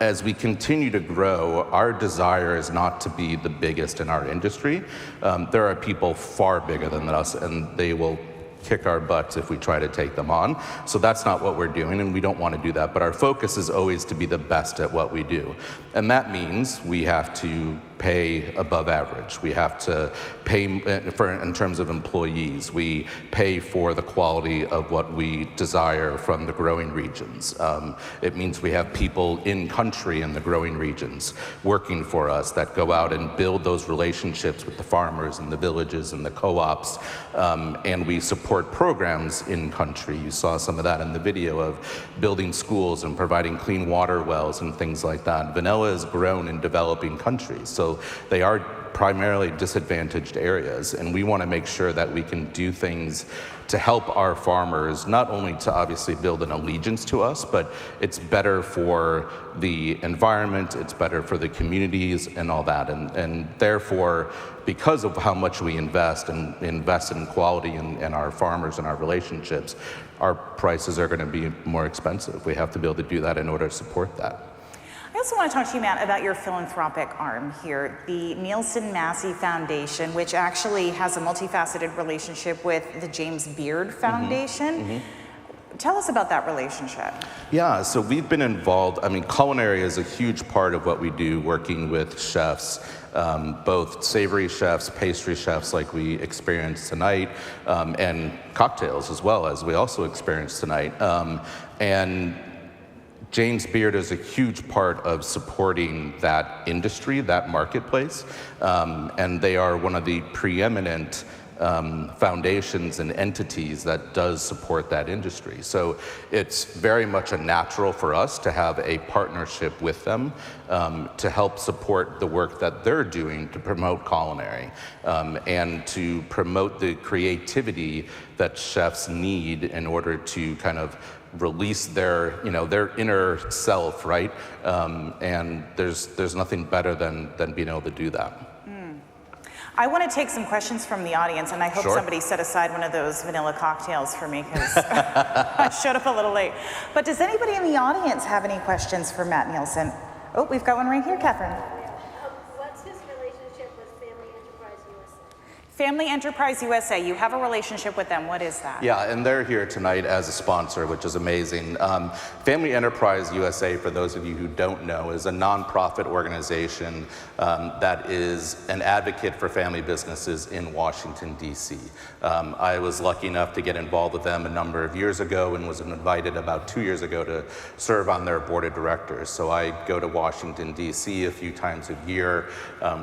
as we continue to grow, our desire is not to be the biggest in our industry. There are people far bigger than us, and they will kick our butts if we try to take them on. So that's not what we're doing, and we don't want to do that. But our focus is always to be the best at what we do. And that means we have to pay above average. We have to pay in terms of employees. We pay for the quality of what we desire from the growing regions. It means we have people in country in the growing regions working for us that go out and build those relationships with the farmers and the villages and the co-ops, and we support programs in country. You saw some of that in the video of building schools and providing clean water wells and things like that. Vanilla is grown in developing countries, so they are primarily disadvantaged areas, and we want to make sure that we can do things to help our farmers, not only to obviously build an allegiance to us, but it's better for the environment, it's better for the communities and all that. And therefore, because of how much we invest in quality and our farmers and our relationships, our prices are going to be more expensive. We have to be able to do that in order to support that. I also want to talk to you, Matt, about your philanthropic arm here, the Nielsen Massey Foundation, which actually has a multifaceted relationship with the James Beard Foundation. Tell us about that relationship. Yeah, so we've been involved. I mean, culinary is a huge part of what we do, working with chefs, both savory chefs, pastry chefs like we experienced tonight, and cocktails as well, as we also experienced tonight. And James Beard is a huge part of supporting that industry, that marketplace, and they are one of the preeminent foundations and entities that does support that industry. So it's very much a natural for us to have a partnership with them to help support the work that they're doing to promote culinary and to promote the creativity that chefs need in order to kind of release their, their inner self, right? And there's nothing better than being able to do that. I want to take some questions from the audience, and I hope Sure. somebody set aside one of those vanilla cocktails for me, because I showed up a little late. But does anybody in the audience have any questions for Matt Nielsen? Oh, we've got one right here, Catherine. What's his relationship with Family Enterprise USA? Family Enterprise USA, you have a relationship with them. What is that? Yeah, and they're here tonight as a sponsor, which is amazing. Family Enterprise USA, for those of you who don't know, is a nonprofit organization that is an advocate for family businesses in Washington, D.C. I was lucky enough to get involved with them a number of years ago and was invited about 2 years ago to serve on their board of directors. So I go to Washington, D.C. a few times a year.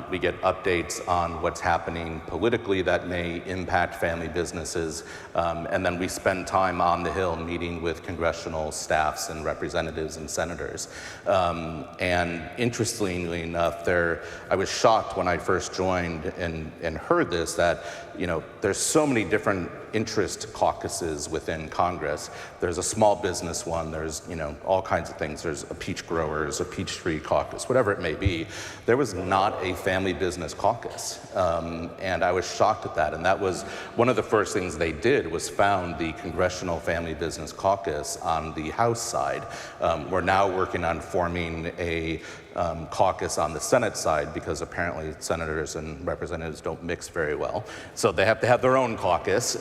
We get updates on what's happening politically that may impact family businesses, and then we spend time on the Hill meeting with congressional staffs and representatives and senators. And interestingly enough, I was shocked when I first joined and heard this, that there's so many different interest caucuses within Congress. There's a small business one, there's all kinds of things. There's a peach growers, a peach tree caucus, whatever it may be. There was not a family business caucus, and I was shocked at that. And that was one of the first things they did, was found the Congressional Family Business Caucus on the House side. We're now working on forming a caucus on the Senate side, because apparently senators and representatives don't mix very well. So they have to have their own caucus.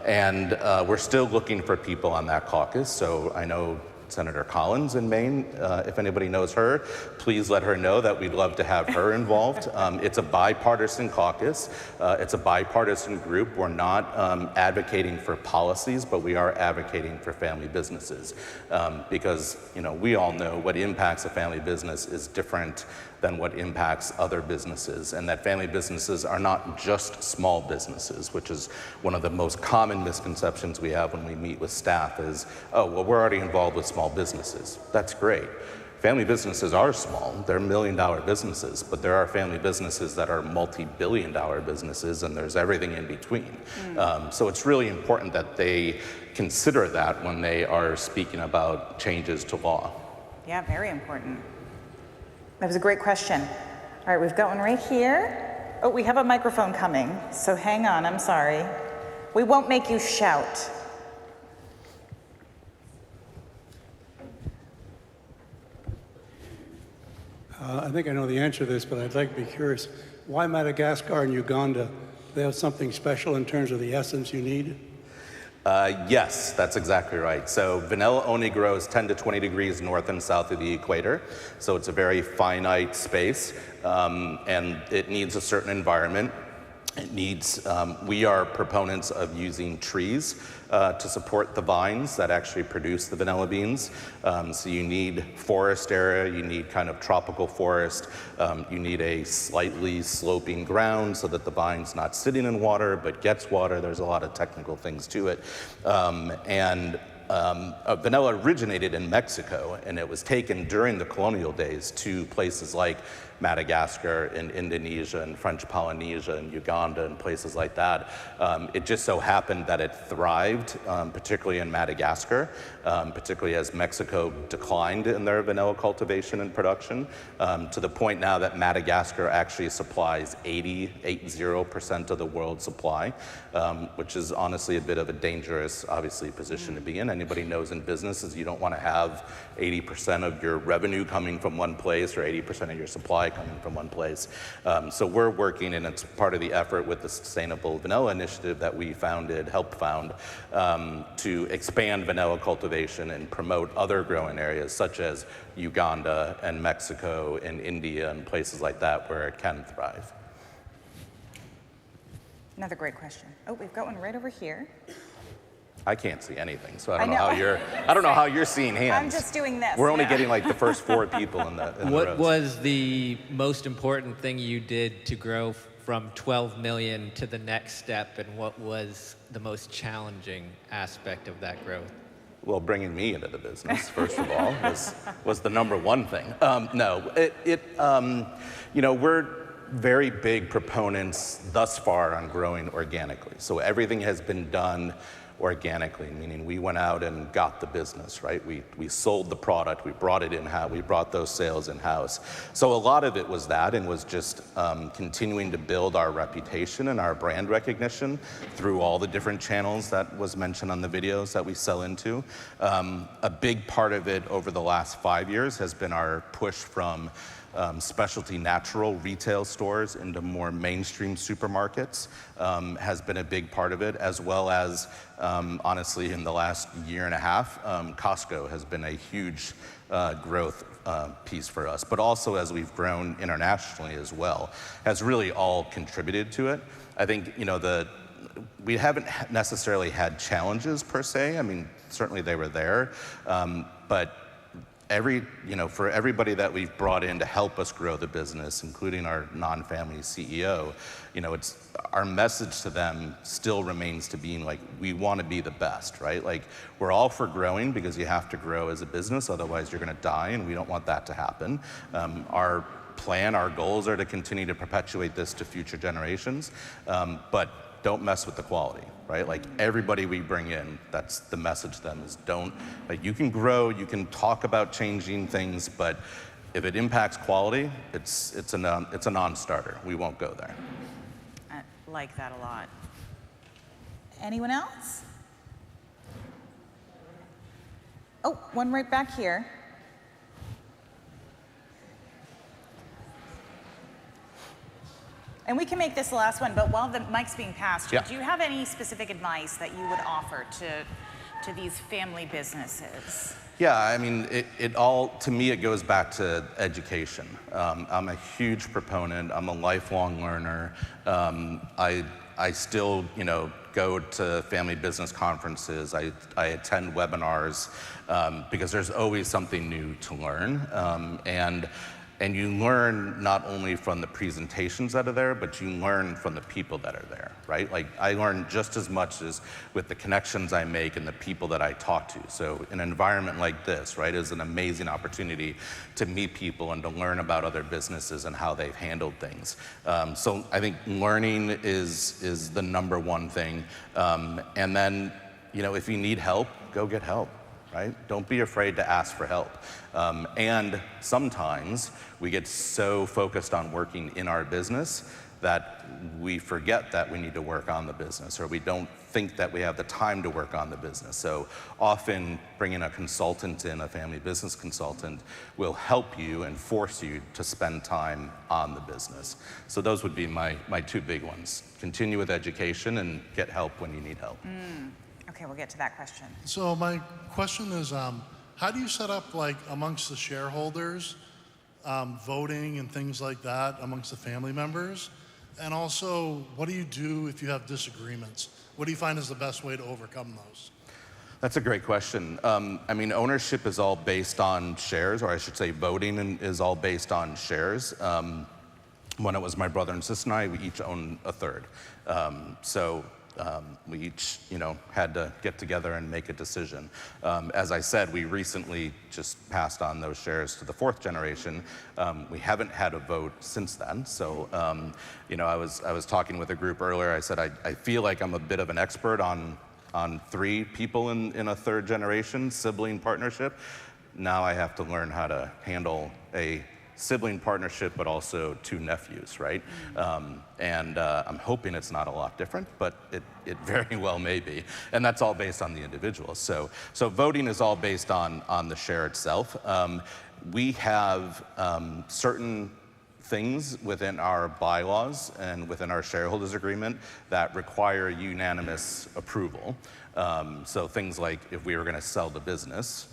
And we're still looking for people on that caucus. So I know Senator Collins in Maine, if anybody knows her, please let her know that we'd love to have her involved. It's a bipartisan caucus. It's a bipartisan group. We're not advocating for policies, but we are advocating for family businesses, because we all know what impacts a family business is different than what impacts other businesses, and that family businesses are not just small businesses, which is one of the most common misconceptions we have when we meet with staff is, oh, well, we're already involved with small businesses. That's great. Family businesses are small. They're $1 million businesses, but there are family businesses that are multi-billion-dollar businesses, and there's everything in between. So it's really important that they consider that when they are speaking about changes to law. Yeah, very important. That was a great question. All right, we've got one right here. Oh, we have a microphone coming, so hang on, I'm sorry. We won't make you shout. I think I know the answer to this, but I'd like to be curious. Why Madagascar and Uganda? They have something special in terms of the essence you need? Yes, that's exactly right. So vanilla only grows 10 to 20 degrees north and south of the equator. So it's a very finite space, and it needs a certain environment. It needs, we are proponents of using trees to support the vines that actually produce the vanilla beans. So you need forest area, you need kind of tropical forest, you need a slightly sloping ground so that the vine's not sitting in water but gets water. There's a lot of technical things to it. Vanilla originated in Mexico, and it was taken during the colonial days to places like Madagascar and Indonesia and French Polynesia and Uganda and places like that. It just so happened that it thrived, particularly in Madagascar, particularly as Mexico declined in their vanilla cultivation and production, to the point now that Madagascar actually supplies 80% of the world's supply, which is honestly a bit of a dangerous, obviously, position to be in. Anybody knows in business is you don't want to have 80% of your revenue coming from one place or 80% of your supply coming from one place. So we're working, and it's part of the effort with the Sustainable Vanilla Initiative that we helped found, to expand vanilla cultivation and promote other growing areas such as Uganda and Mexico and India and places like that where it can thrive. Another great question. Oh, we've got one right over here. I can't see anything, so I don't know how you're seeing hands. I'm just doing this. We're only getting like the first 4 people in the What rows. was the most important thing you did to grow from 12 million to the next step, and what was the most challenging aspect of that growth? Well, bringing me into the business, first of all, was the number one thing. We're very big proponents thus far on growing organically. So everything has been done organically, meaning we went out and got the business, right? We sold the product, we brought it in-house, we brought those sales in-house. So a lot of it was that, and was just continuing to build our reputation and our brand recognition through all the different channels that was mentioned on the videos that we sell into. A big part of it over the last 5 years has been our push from specialty natural retail stores into more mainstream supermarkets has been a big part of it, as well as, honestly, in the last year and a half, Costco has been a huge growth piece for us. But also as we've grown internationally as well, has really all contributed to it. I think, we haven't necessarily had challenges per se. I mean, certainly they were there, but for everybody that we've brought in to help us grow the business, including our non-family CEO, our message to them still remains to being like, we want to be the best, right? Like, we're all for growing because you have to grow as a business, otherwise you're going to die, and we don't want that to happen. Our plan, our goals are to continue to perpetuate this to future generations, but don't mess with the quality, right? Like, everybody we bring in, that's the message to them, is you can grow, you can talk about changing things, but if it impacts quality, it's a non-starter. We won't go there. I like that a lot. Anyone else? Oh, one right back here. And we can make this the last one, but while the mic's being passed, do you have any specific advice that you would offer to these family businesses? Yeah, I mean, to me, it goes back to education. I'm a huge proponent. I'm a lifelong learner. I still, go to family business conferences. I attend webinars because there's always something new to learn. And you learn not only from the presentations that are there, but you learn from the people that are there, right? Like, I learn just as much as with the connections I make and the people that I talk to. So an environment like this, right, is an amazing opportunity to meet people and to learn about other businesses and how they've handled things. So I think learning is the number one thing. And then, if you need help, go get help. Right? Don't be afraid to ask for help. And sometimes we get so focused on working in our business that we forget that we need to work on the business, or we don't think that we have the time to work on the business. So often bringing a consultant in, a family business consultant, will help you and force you to spend time on the business. So those would be my two big ones. Continue with education and get help when you need help. Okay, we'll get to that question. So my question is, how do you set up, amongst the shareholders, voting and things like that amongst the family members? And also, what do you do if you have disagreements? What do you find is the best way to overcome those? That's a great question. I mean, ownership is all based on shares, or I should say voting is all based on shares. When it was my brother and sister and I, we each owned a third. We each, had to get together and make a decision. As I said, we recently just passed on those shares to the fourth generation. We haven't had a vote since then. So, I was talking with a group earlier. I said, I feel like I'm a bit of an expert on three people in a third generation sibling partnership. Now I have to learn how to handle a sibling partnership, but also two nephews, right? I'm hoping it's not a lot different, but it very well may be. And that's all based on the individual. So voting is all based on the share itself. We have certain things within our bylaws and within our shareholders agreement that require unanimous approval. So things like if we were going to sell the business,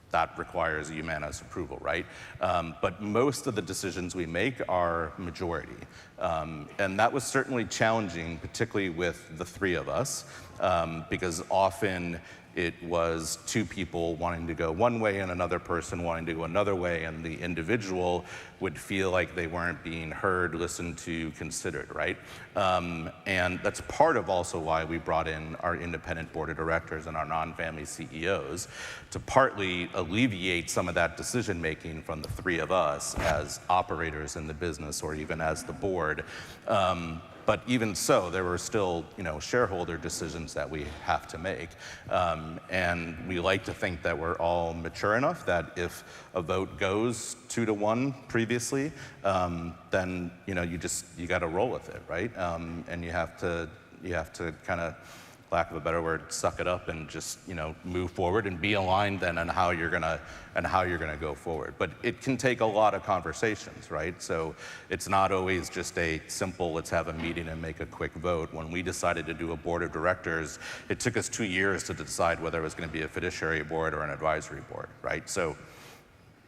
that requires a unanimous approval, right? But most of the decisions we make are majority. And that was certainly challenging, particularly with the three of us, because often it was two people wanting to go one way and another person wanting to go another way, and the individual would feel like they weren't being heard, listened to, considered, right? And that's part of also why we brought in our independent board of directors and our non-family CEOs to partly alleviate some of that decision-making from the three of us as operators in the business or even as the board. But even so, there were still, shareholder decisions that we have to make. And we like to think that we're all mature enough that if a vote goes 2-1 previously, then, you got to roll with it, right? And you have to kind of, lack of a better word, suck it up and just move forward and be aligned then on how you're gonna go forward. But it can take a lot of conversations, right? So it's not always just a simple let's have a meeting and make a quick vote. When we decided to do a board of directors, it took us 2 years to decide whether it was going to be a fiduciary board or an advisory board, right? So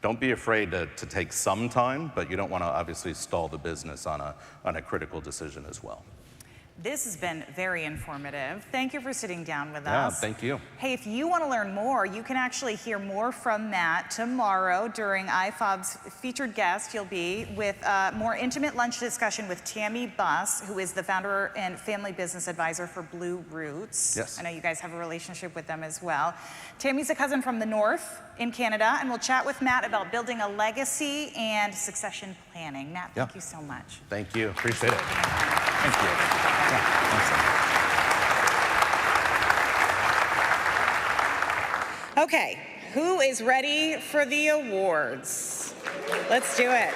don't be afraid to take some time, but you don't want to obviously stall the business on a critical decision as well. This has been very informative. Thank you for sitting down with Yeah, us. thank you. Hey, if you want to learn more, you can actually hear more from Matt tomorrow during IFOB's featured guest. You'll be with a more intimate lunch discussion with Tammy Buss, who is the founder and family business advisor for Blue Roots. Yes. I know you guys have a relationship with them as well. Tammy's a cousin from the north in Canada, and we'll chat with Matt about building a legacy and succession planning. Matt, thank you so much. Thank you. Appreciate it. Thank you. Yeah, thanks. Okay, who is ready for the awards? Let's do it.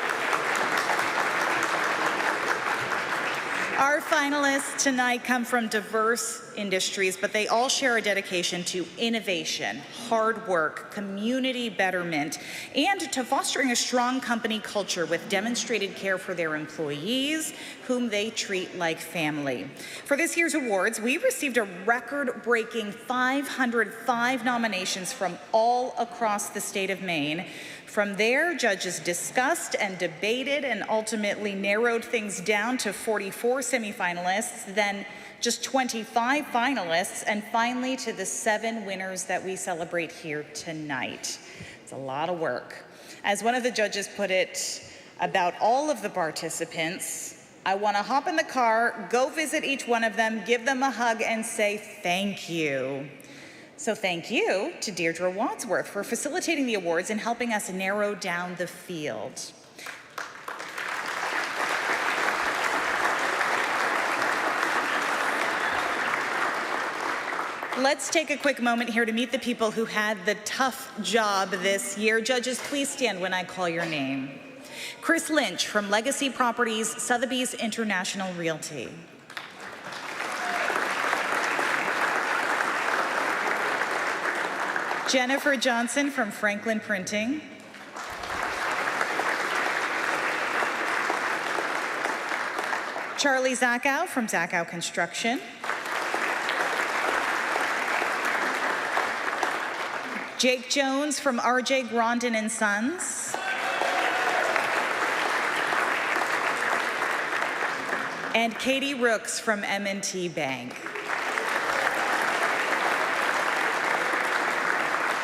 Our finalists tonight come from diverse industries, but they all share a dedication to innovation, hard work, community betterment, and to fostering a strong company culture with demonstrated care for their employees, whom they treat like family. For this year's awards, we received a record-breaking 505 nominations from all across the state of Maine. From there, judges discussed and debated and ultimately narrowed things down to 44 semi-finalists, then just 25 finalists, and finally to the 7 winners that we celebrate here tonight. It's a lot of work. As one of the judges put it about all of the participants, I want to hop in the car, go visit each one of them, give them a hug, and say thank you. So thank you to Deirdre Wadsworth for facilitating the awards and helping us narrow down the field. Let's take a quick moment here to meet the people who had the tough job this year. Judges, please stand when I call your name. Chris Lynch from Legacy Properties, Sotheby's International Realty. Jennifer Johnson from Franklin Printing. Charlie Zachow from Zachow Construction. Jake Jones from R.J. Grondin and Sons. And Katie Rooks from M&T Bank.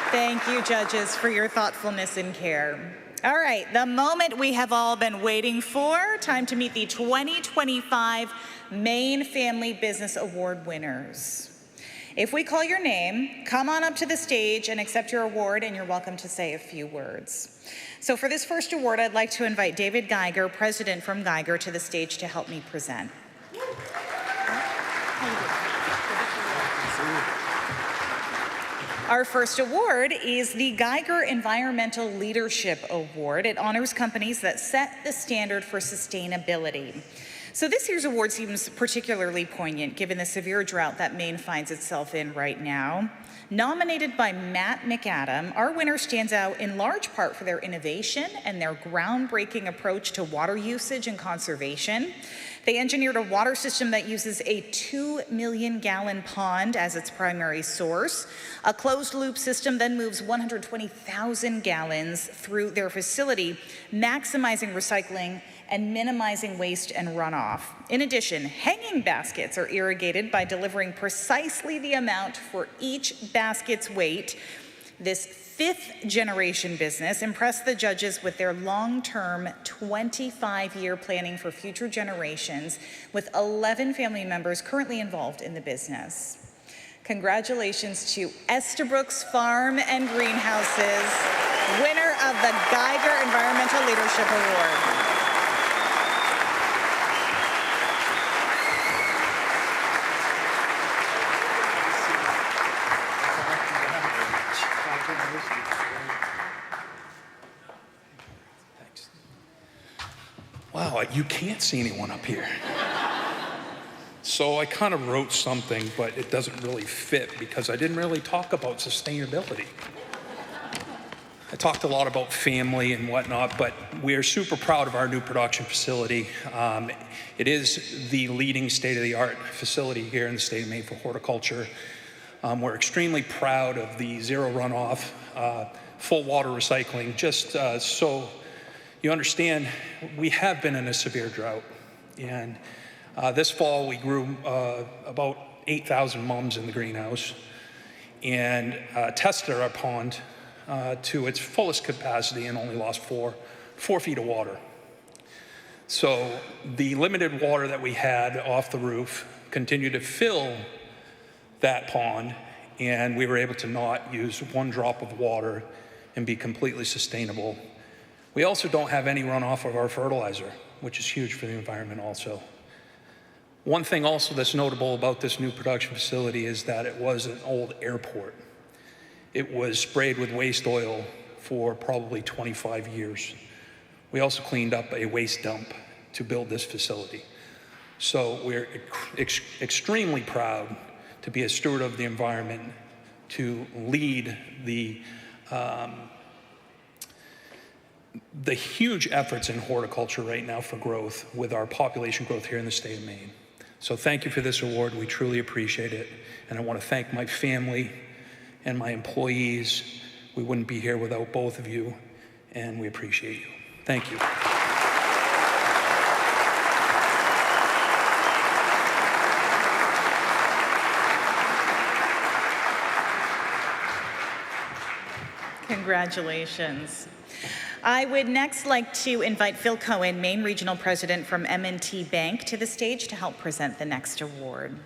Thank you, judges, for your thoughtfulness and care. All right, the moment we have all been waiting for, time to meet the 2025 Maine Family Business Award winners. If we call your name, come on up to the stage and accept your award, and you're welcome to say a few words. So for this first award, I'd like to invite David Geiger, president from Geiger, to the stage to help me present. Our first award is the Geiger Environmental Leadership Award. It honors companies that set the standard for sustainability. So this year's award seems particularly poignant given the severe drought that Maine finds itself in right now. Nominated by Matt McAdam, our winner stands out in large part for their innovation and their groundbreaking approach to water usage and conservation. They engineered a water system that uses a 2 million gallon pond as its primary source. A closed loop system then moves 120,000 gallons through their facility, maximizing recycling and minimizing waste and runoff. In addition, hanging baskets are irrigated by delivering precisely the amount for each basket's weight. This 5th generation business impressed the judges with their long-term 25-year planning for future generations, with 11 family members currently involved in the business. Congratulations to Estabrooks Farm and Greenhouses, winner of the Geiger Environmental Leadership Award. wow, you can't see anyone up here. So I kind of wrote something, but it doesn't really fit because I didn't really talk about sustainability. I talked a lot about family and whatnot, but we're super proud of our new production facility. It is the leading state-of-the-art facility here in the state of Maine for horticulture. We're extremely proud of the zero runoff, full water recycling. Just so you understand, we have been in a severe drought. And this fall we grew about 8,000 mums in the greenhouse and tested our pond to its fullest capacity and only lost 4 feet of water. So the limited water that we had off the roof continued to fill that pond, and we were able to not use 1 drop of water and be completely sustainable. We also don't have any runoff of our fertilizer, which is huge for the environment also. One thing also that's notable about this new production facility is that it was an old airport. It was sprayed with waste oil for probably 25 years. We also cleaned up a waste dump to build this facility. So we're extremely proud to be a steward of the environment, to lead the huge efforts in horticulture right now for growth with our population growth here in the state of Maine. So thank you for this award. We truly appreciate it. And I want to thank my family and my employees. We wouldn't be here without both of you, and we appreciate you. Thank you. Congratulations. I would next like to invite Phil Cohen, Maine Regional President from M&T Bank, to the stage to help present the next award.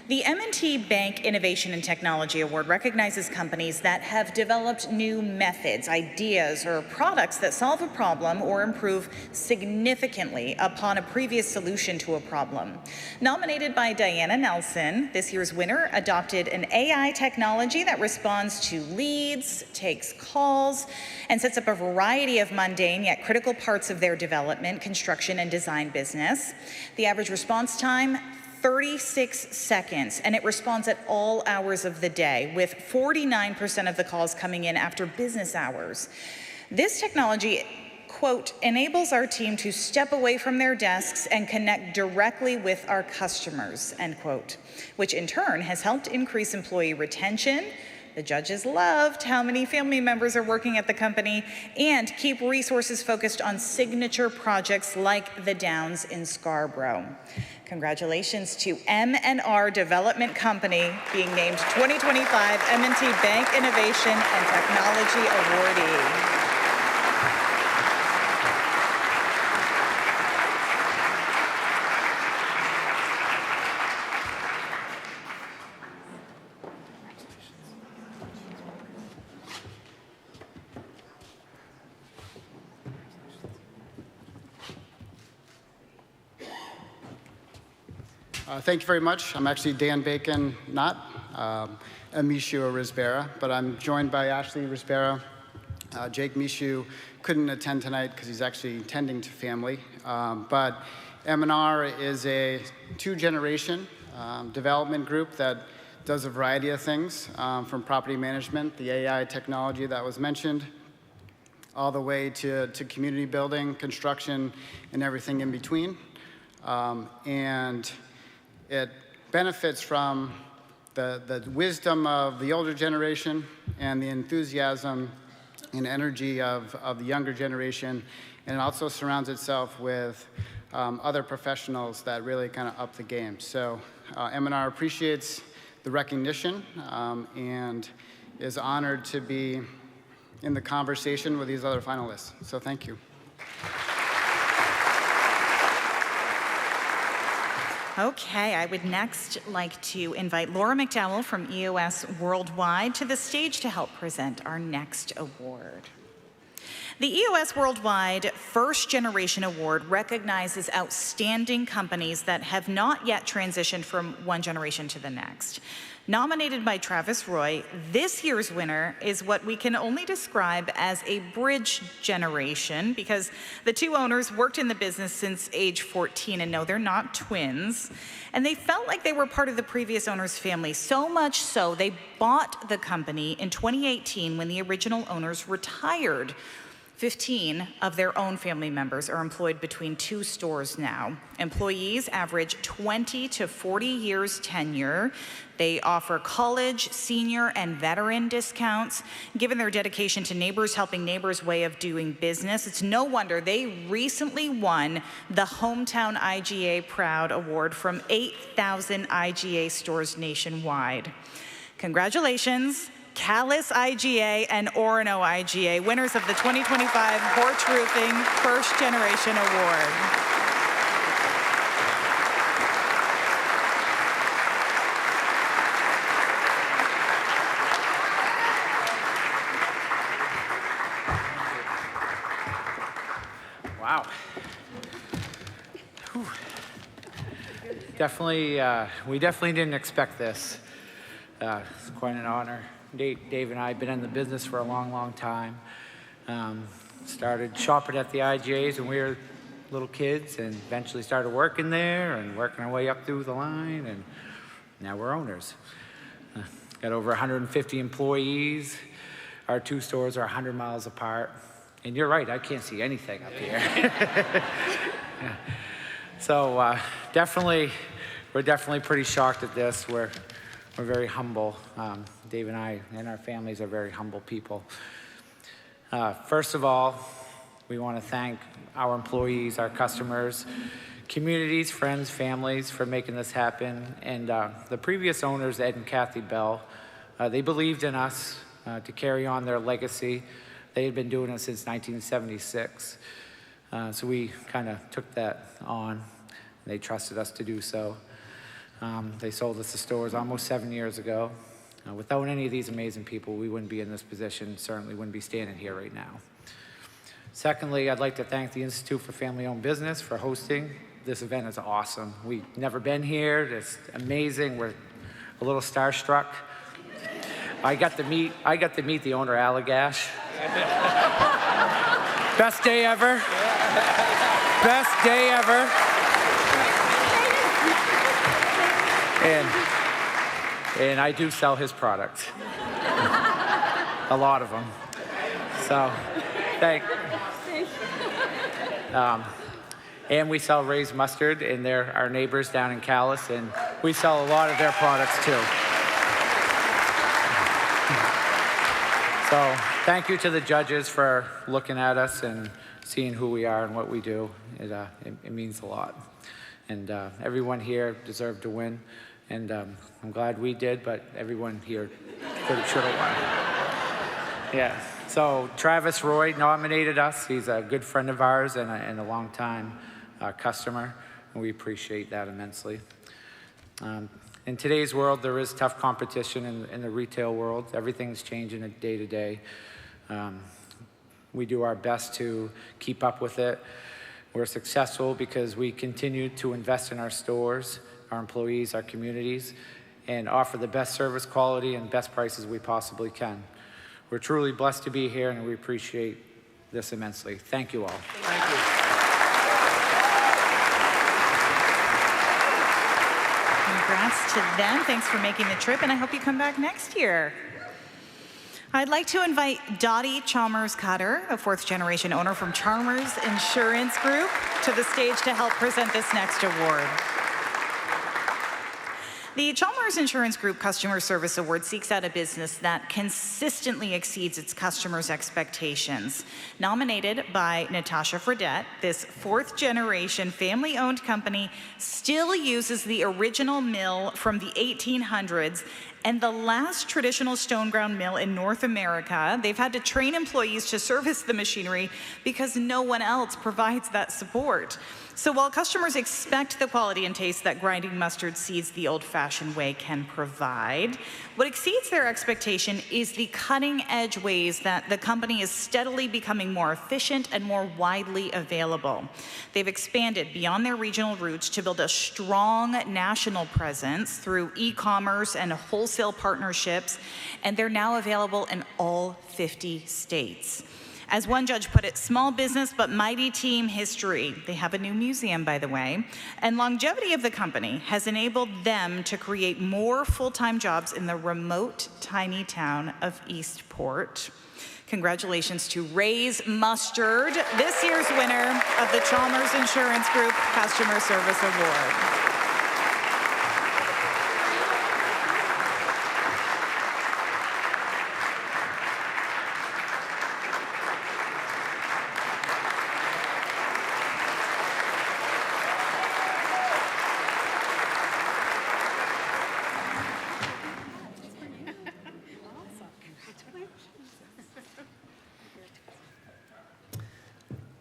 The M&T Bank Innovation and Technology Award recognizes companies that have developed new methods, ideas, or products that solve a problem or improve significantly upon a previous solution to a problem. Nominated by Diana Nelson, this year's winner adopted an AI technology that responds to leads, takes calls, and sets up a variety of mundane yet critical parts of their development, construction, and design business. The average response time, 36 seconds, and it responds at all hours of the day, with 49% of the calls coming in after business hours. This technology, quote, enables our team to step away from their desks and connect directly with our customers, end quote, which in turn has helped increase employee retention. The judges loved how many family members are working at the company, and keep resources focused on signature projects like the Downs in Scarborough. Congratulations to M&R Development Company being named 2025 M&T Bank Innovation and Technology Awardee. Thank you very much. I'm actually Dan Bacon, not Amishu or Risbera, but I'm joined by Ashley Risbera. Jake Mishu couldn't attend tonight because he's actually tending to family. But M&R is a 2-generation development group that does a variety of things, from property management, the AI technology that was mentioned, all the way to community building, construction, and everything in between. And it benefits from the wisdom of the older generation and the enthusiasm and energy of the younger generation, and it also surrounds itself with other professionals that really kind of up the game. So M&R appreciates the recognition and is honored to be in the conversation with these other finalists. So thank you. Okay, I would next like to invite Laura McDowell from EOS Worldwide to the stage to help present our next award. The EOS Worldwide First Generation Award recognizes outstanding companies that have not yet transitioned from one generation to the next. Nominated by Travis Roy, this year's winner is what we can only describe as a bridge generation because the two owners worked in the business since age 14, and no, they're not twins. And they felt like they were part of the previous owner's family, so much so they bought the company in 2018 when the original owners retired. 15 of their own family members are employed between two stores now. Employees average 20 to 40 years tenure. They offer college, senior, and veteran discounts. Given their dedication to neighbors helping neighbors way of doing business, it's no wonder they recently won the Hometown IGA Proud Award from 8,000 IGA stores nationwide. Congratulations, Callis IGA and Orono IGA, winners of the 2025 Porch Roofing First Generation Award. Wow. Whew. We definitely didn't expect this. It's quite an honor. Dave and I have been in the business for a long, long time. Started shopping at the IGAs when we were little kids and eventually started working there and working our way up through the line, and now we're owners. Got over 150 employees. Our two stores are 100 miles apart. And you're right, I can't see anything up here. Yeah. So we're definitely pretty shocked at this. We're very humble. Dave and I and our families are very humble people. First of all, we want to thank our employees, our customers, communities, friends, families for making this happen. And the previous owners, Ed and Kathy Bell, they believed in us to carry on their legacy. They had been doing it since 1976. So we kind of took that on. They trusted us to do so. They sold us the stores almost 7 years ago. Without any of these amazing people, we wouldn't be in this position, certainly wouldn't be standing here right now. Secondly, I'd like to thank the Institute for Family-Owned Business for hosting. This event is awesome. We've never been here. It's amazing. We're a little starstruck. I got to meet the owner, Allagash. Best day ever. Best day ever. And I do sell his products. A lot of them. So, and we sell raised mustard, and they're our neighbors down in Callis, and we sell a lot of their products too. So, thank you to the judges for looking at us and seeing who we are and what we do. It means a lot. And everyone here deserved to win. And I'm glad we did, but everyone here should have won. Yeah. So Travis Roy nominated us. He's a good friend of ours and a long-time customer, and we appreciate that immensely. In today's world, there is tough competition in the retail world. Everything's changing day to day. We do our best to keep up with it. We're successful because we continue to invest in our stores, our employees, our communities, and offer the best service quality and best prices we possibly can. We're truly blessed to be here, and we appreciate this immensely. Thank you all. Thank you. Congrats to them. Thanks for making the trip, and I hope you come back next year. I'd like to invite Dottie Chalmers-Cutter, a fourth-generation owner from Chalmers Insurance Group, to the stage to help present this next award. The Chalmers Insurance Group Customer Service Award seeks out a business that consistently exceeds its customers' expectations. Nominated by Natasha Fredette, this fourth-generation family-owned company still uses the original mill from the 1800s and the last traditional stone ground mill in North America. They've had to train employees to service the machinery because no one else provides that support. So while customers expect the quality and taste that grinding mustard seeds the old-fashioned way can provide, what exceeds their expectation is the cutting-edge ways that the company is steadily becoming more efficient and more widely available. They've expanded beyond their regional roots to build a strong national presence through e-commerce and wholesale partnerships, and they're now available in all 50 states. As one judge put it, small business but mighty team history. They have a new museum, by the way. And longevity of the company has enabled them to create more full-time jobs in the remote, tiny town of Eastport. Congratulations to Ray's Mustard, this year's winner of the Chalmers Insurance Group Customer Service Award.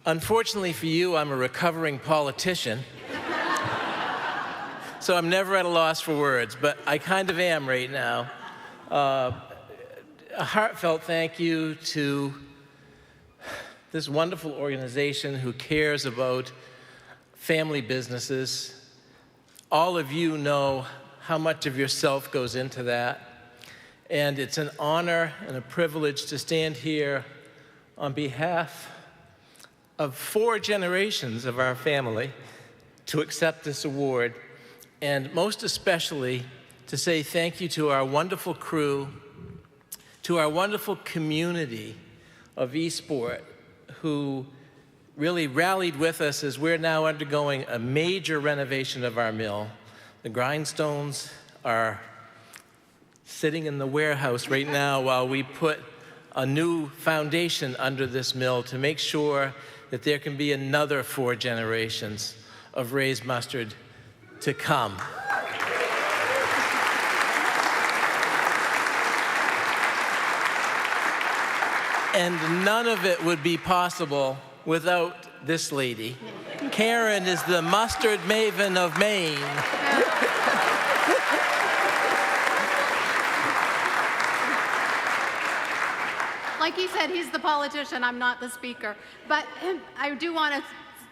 Unfortunately for you, I'm a recovering politician, so I'm never at a loss for words, but I kind of am right now. A heartfelt thank you to this wonderful organization who cares about family businesses. All of you know how much of yourself goes into that, and it's an honor and a privilege to stand here on behalf of 4 generations of our family to accept this award, and most especially to say thank you to our wonderful crew, to our wonderful community of Eastport, who really rallied with us as we're now undergoing a major renovation of our mill. The grindstones are sitting in the warehouse right now while we put a new foundation under this mill to make sure that there can be another 4 generations of Ray's Mustard to come. And none of it would be possible without this lady. Karen is the mustard maven of Maine. Like he said, he's the politician, I'm not the speaker. But I do want to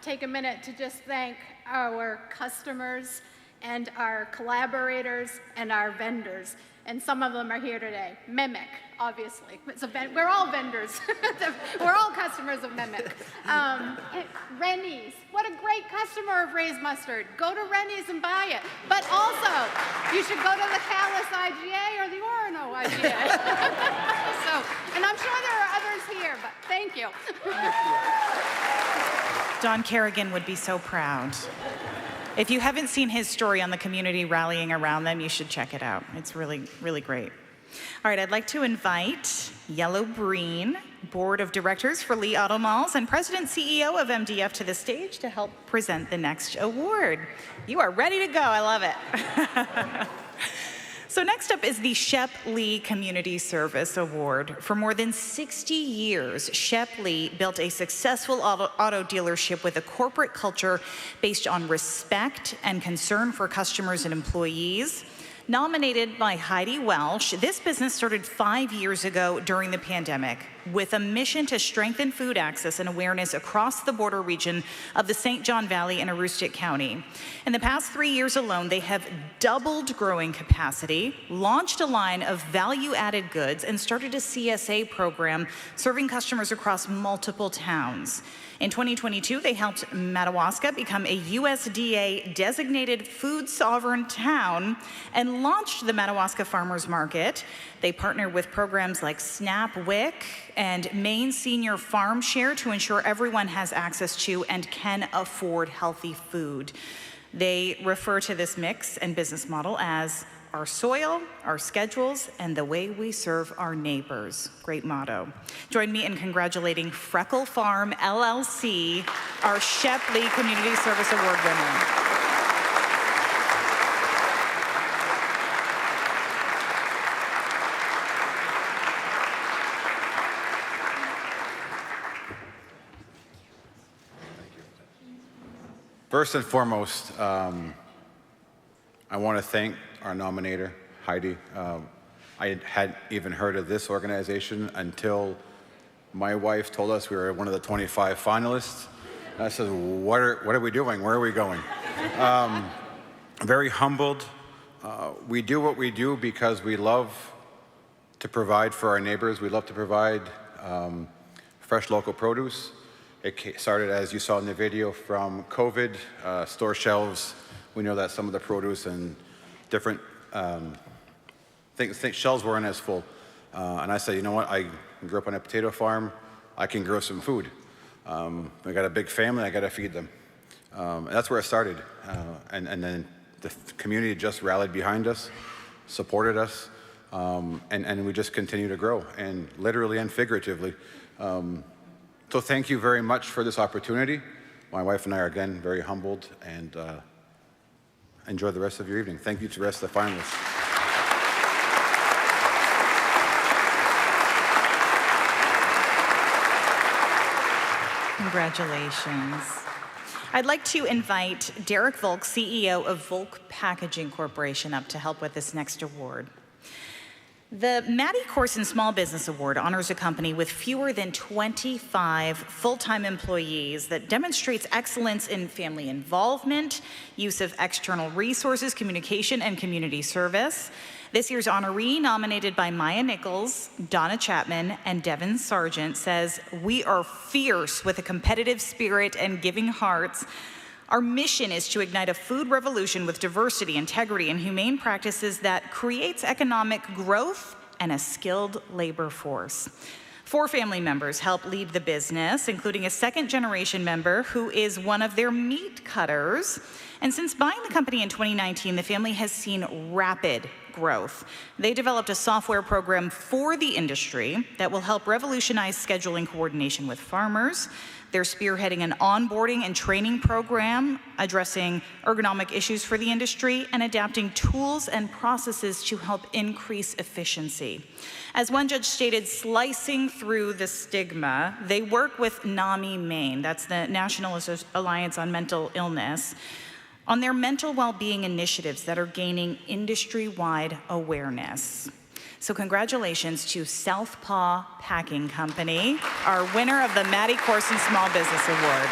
take a minute to just thank our customers and our collaborators and our vendors. And some of them are here today. MEMIC, obviously. We're all vendors. We're all customers of MEMIC. Rennie's, what a great customer of Ray's Mustard. Go to Rennie's and buy it. But also, you should go to the Callis IGA or the Orono IGA. And I'm sure there are others here, but thank you. Don Kerrigan would be so proud. If you haven't seen his story on the community rallying around them, you should check it out. It's really, really great. All right, I'd like to invite Yellow Breen, Board of Directors for Lee Auto Malls and President CEO of MDF to the stage to help present the next award. You are ready to go, I love it. So next up is the Shep Lee Community Service Award. For more than 60 years, Shep Lee built a successful auto dealership with a corporate culture based on respect and concern for customers and employees. Nominated by Heidi Welsh, this business started 5 years ago during the pandemic with a mission to strengthen food access and awareness across the border region of the St. John Valley and Aroostook County. In the past 3 years alone, they have doubled growing capacity, launched a line of value-added goods, and started a CSA program serving customers across multiple towns. In 2022, they helped Madawaska become a USDA designated food sovereign town and launched the Madawaska Farmers Market. They partner with programs like SNAP WIC and Maine Senior Farm Share to ensure everyone has access to and can afford healthy food. They refer to this mix and business model as our soil, our schedules, and the way we serve our neighbors. Great motto. Join me in congratulating Freckle Farm LLC, our Shep Lee Community Service Award winner. First and foremost, I want to thank our nominator, Heidi. I hadn't even heard of this organization until my wife told us we were one of the 25 finalists. And I said, what are we doing? Where are we going? Very humbled. We do what we do because we love to provide for our neighbors. We love to provide fresh local produce. It started, as you saw in the video, from COVID, store shelves. We know that some of the produce and different shelves weren't as full. And I said, you know what, I grew up on a potato farm. I can grow some food. I got a big family, I got to feed them. And that's where it started. And then the community just rallied behind us, supported us, and we just continue to grow, and literally and figuratively. So thank you very much for this opportunity. My wife and I are, again, very humbled, and enjoy the rest of your evening. Thank you to the rest of the finalists. Congratulations. I'd like to invite Derek Volk, CEO of Volk Packaging Corporation, up to help with this next award. The Maddie Corson Small Business Award honors a company with fewer than 25 full-time employees that demonstrates excellence in family involvement, use of external resources, communication, and community service. This year's honoree, nominated by Maya Nichols, Donna Chapman, and Devin Sargent, says, "We are fierce with a competitive spirit and giving hearts. Our mission is to ignite a food revolution with diversity, integrity, and humane practices that creates economic growth and a skilled labor force." 4 family members help lead the business, including a second-generation member who is one of their meat cutters. And since buying the company in 2019, the family has seen rapid growth. They developed a software program for the industry that will help revolutionize scheduling coordination with farmers. They're spearheading an onboarding and training program addressing ergonomic issues for the industry and adapting tools and processes to help increase efficiency. As one judge stated, slicing through the stigma, they work with NAMI Maine, that's the National Alliance on Mental Illness, on their mental well-being initiatives that are gaining industry-wide awareness. So congratulations to Southpaw Packing Company, our winner of the Maddie Corson Small Business Award.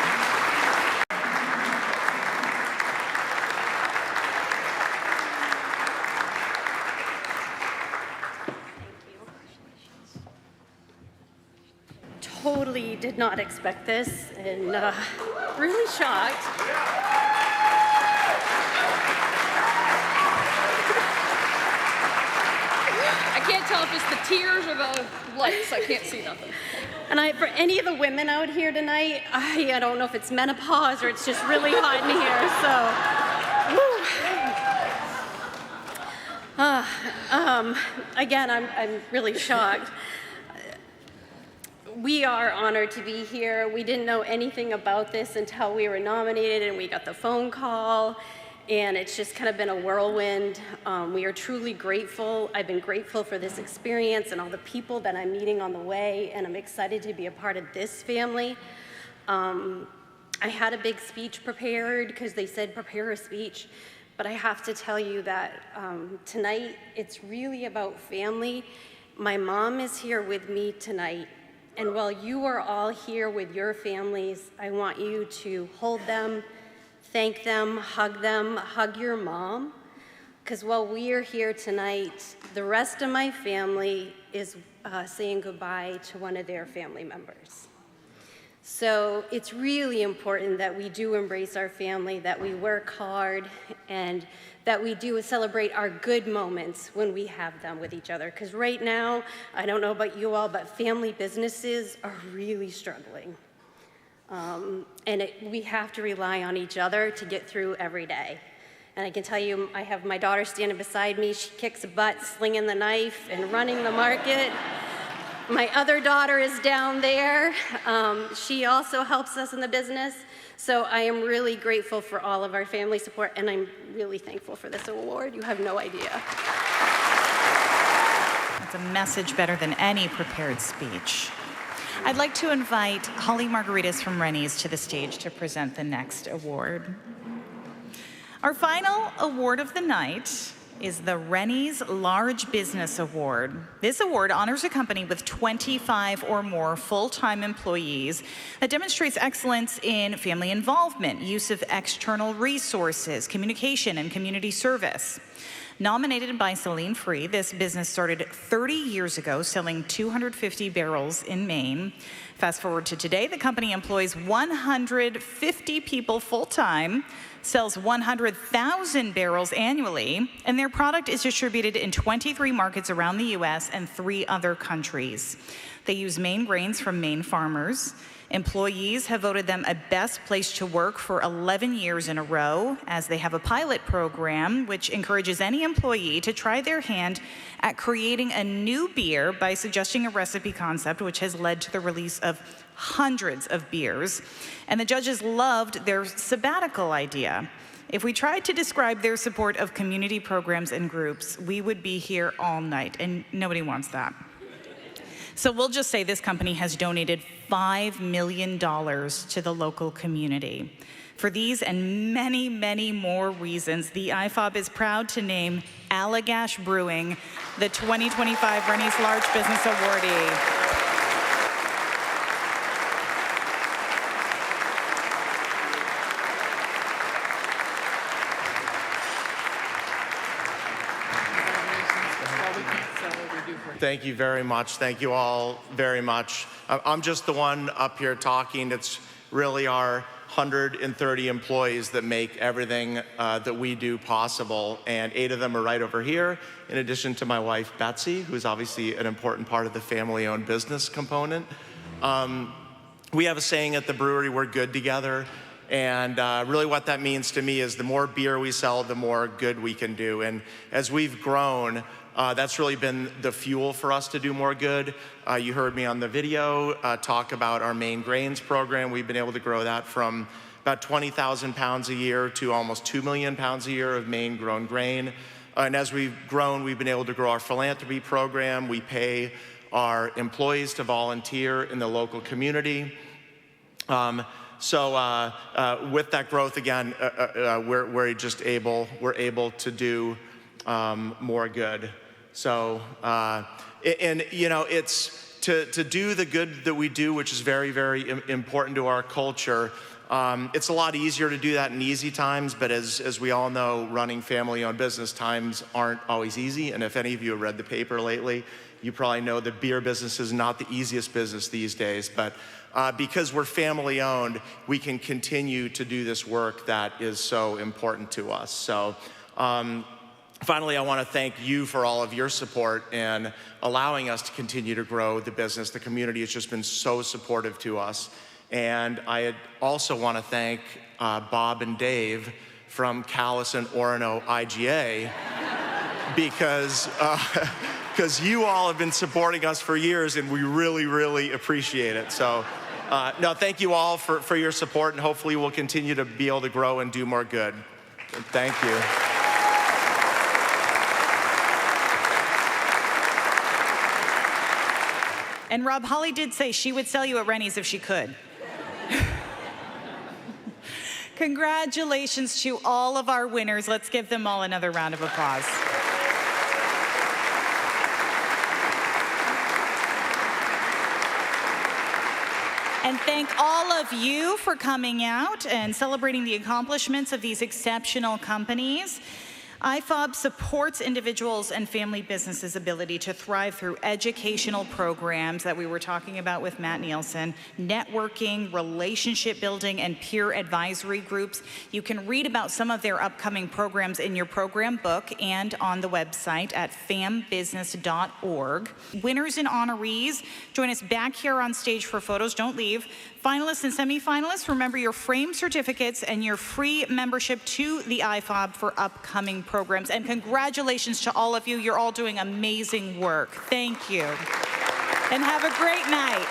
Totally did not expect this, and really shocked. I can't tell if it's the tears or the lights. I can't see nothing. And for any of the women out here tonight, I don't know if it's menopause or it's just really hot in here, so. Again, I'm really shocked. We are honored to be here. We didn't know anything about this until we were nominated and we got the phone call. And it's just kind of been a whirlwind. We are truly grateful. I've been grateful for this experience and all the people that I'm meeting on the way, and I'm excited to be a part of this family. I had a big speech prepared because they said prepare a speech, but I have to tell you that tonight it's really about family. My mom is here with me tonight, and while you are all here with your families, I want you to hold them, thank them, hug your mom, because while we are here tonight, the rest of my family is saying goodbye to one of their family members. So it's really important that we do embrace our family, that we work hard, and that we do celebrate our good moments when we have them with each other. Because right now, I don't know about you all, but family businesses are really struggling. And we have to rely on each other to get through every day. And I can tell you, I have my daughter standing beside me. She kicks butt, slinging the knife, and running the market. My other daughter is down there. She also helps us in the business. So I am really grateful for all of our family support, and I'm really thankful for this award. You have no idea. That's a message better than any prepared speech. I'd like to invite Holly Margaritas from Rennie's to the stage to present the next award. Our final award of the night is the Rennie's Large Business Award. This award honors a company with 25 or more full-time employees that demonstrates excellence in family involvement, use of external resources, communication, and community service. Nominated by Celine Free, this business started 30 years ago, selling 250 barrels in Maine. Fast forward to today, the company employs 150 people full-time, sells 100,000 barrels annually, and their product is distributed in 23 markets around the U.S. and 3 other countries. They use Maine grains from Maine farmers. Employees have voted them a best place to work for 11 years in a row, as they have a pilot program which encourages any employee to try their hand at creating a new beer by suggesting a recipe concept, which has led to the release of hundreds of beers. And the judges loved their sabbatical idea. If we tried to describe their support of community programs and groups, we would be here all night, and nobody wants that. So we'll just say this company has donated $5 million to the local community. For these and many, many more reasons, the IFOB is proud to name Allagash Brewing the 2025 Rennie's Large Business Awardee. Thank you very much. Thank you all very much. I'm just the one up here talking. It's really our 130 employees that make everything that we do possible, and 8 of them are right over here, in addition to my wife, Betsy, who's obviously an important part of the family-owned business component. We have a saying at the brewery, we're good together, and really what that means to me is the more beer we sell, the more good we can do. And as we've grown, that's really been the fuel for us to do more good. You heard me on the video talk about our Maine Grains program. We've been able to grow that from about 20,000 pounds a year to almost 2 million pounds a year of Maine grown grain. And as we've grown, we've been able to grow our philanthropy program. We pay our employees to volunteer in the local community. So with that growth, again, we're able to do more good. So, and you know, it's to do the good that we do, which is very, very important to our culture. It's a lot easier to do that in easy times, but as we all know, running family-owned business times aren't always easy. And if any of you have read the paper lately, you probably know that beer business is not the easiest business these days. But because we're family-owned, we can continue to do this work that is so important to us. So. Finally, I want to thank you for all of your support in allowing us to continue to grow the business. The community has just been so supportive to us. And I also want to thank Bob and Dave from Calais and Orono IGA because you all have been supporting us for years, and we really, really appreciate it. So, no, thank you all for your support, and hopefully we'll continue to be able to grow and do more good. Thank you. And Rob, Holly did say she would sell you at Rennie's if she could. Congratulations to all of our winners. Let's give them all another round of applause. And thank all of you for coming out and celebrating the accomplishments of these exceptional companies. IFOB supports individuals and family businesses' ability to thrive through educational programs that we were talking about with Matt Nielsen, networking, relationship building, and peer advisory groups. You can read about some of their upcoming programs in your program book and on the website at fambusiness.org. Winners and honorees, join us back here on stage for photos. Don't leave. Finalists and semi-finalists, remember your framed certificates and your free membership to the IFOB for upcoming programs. And congratulations to all of you. You're all doing amazing work. Thank you. And have a great night.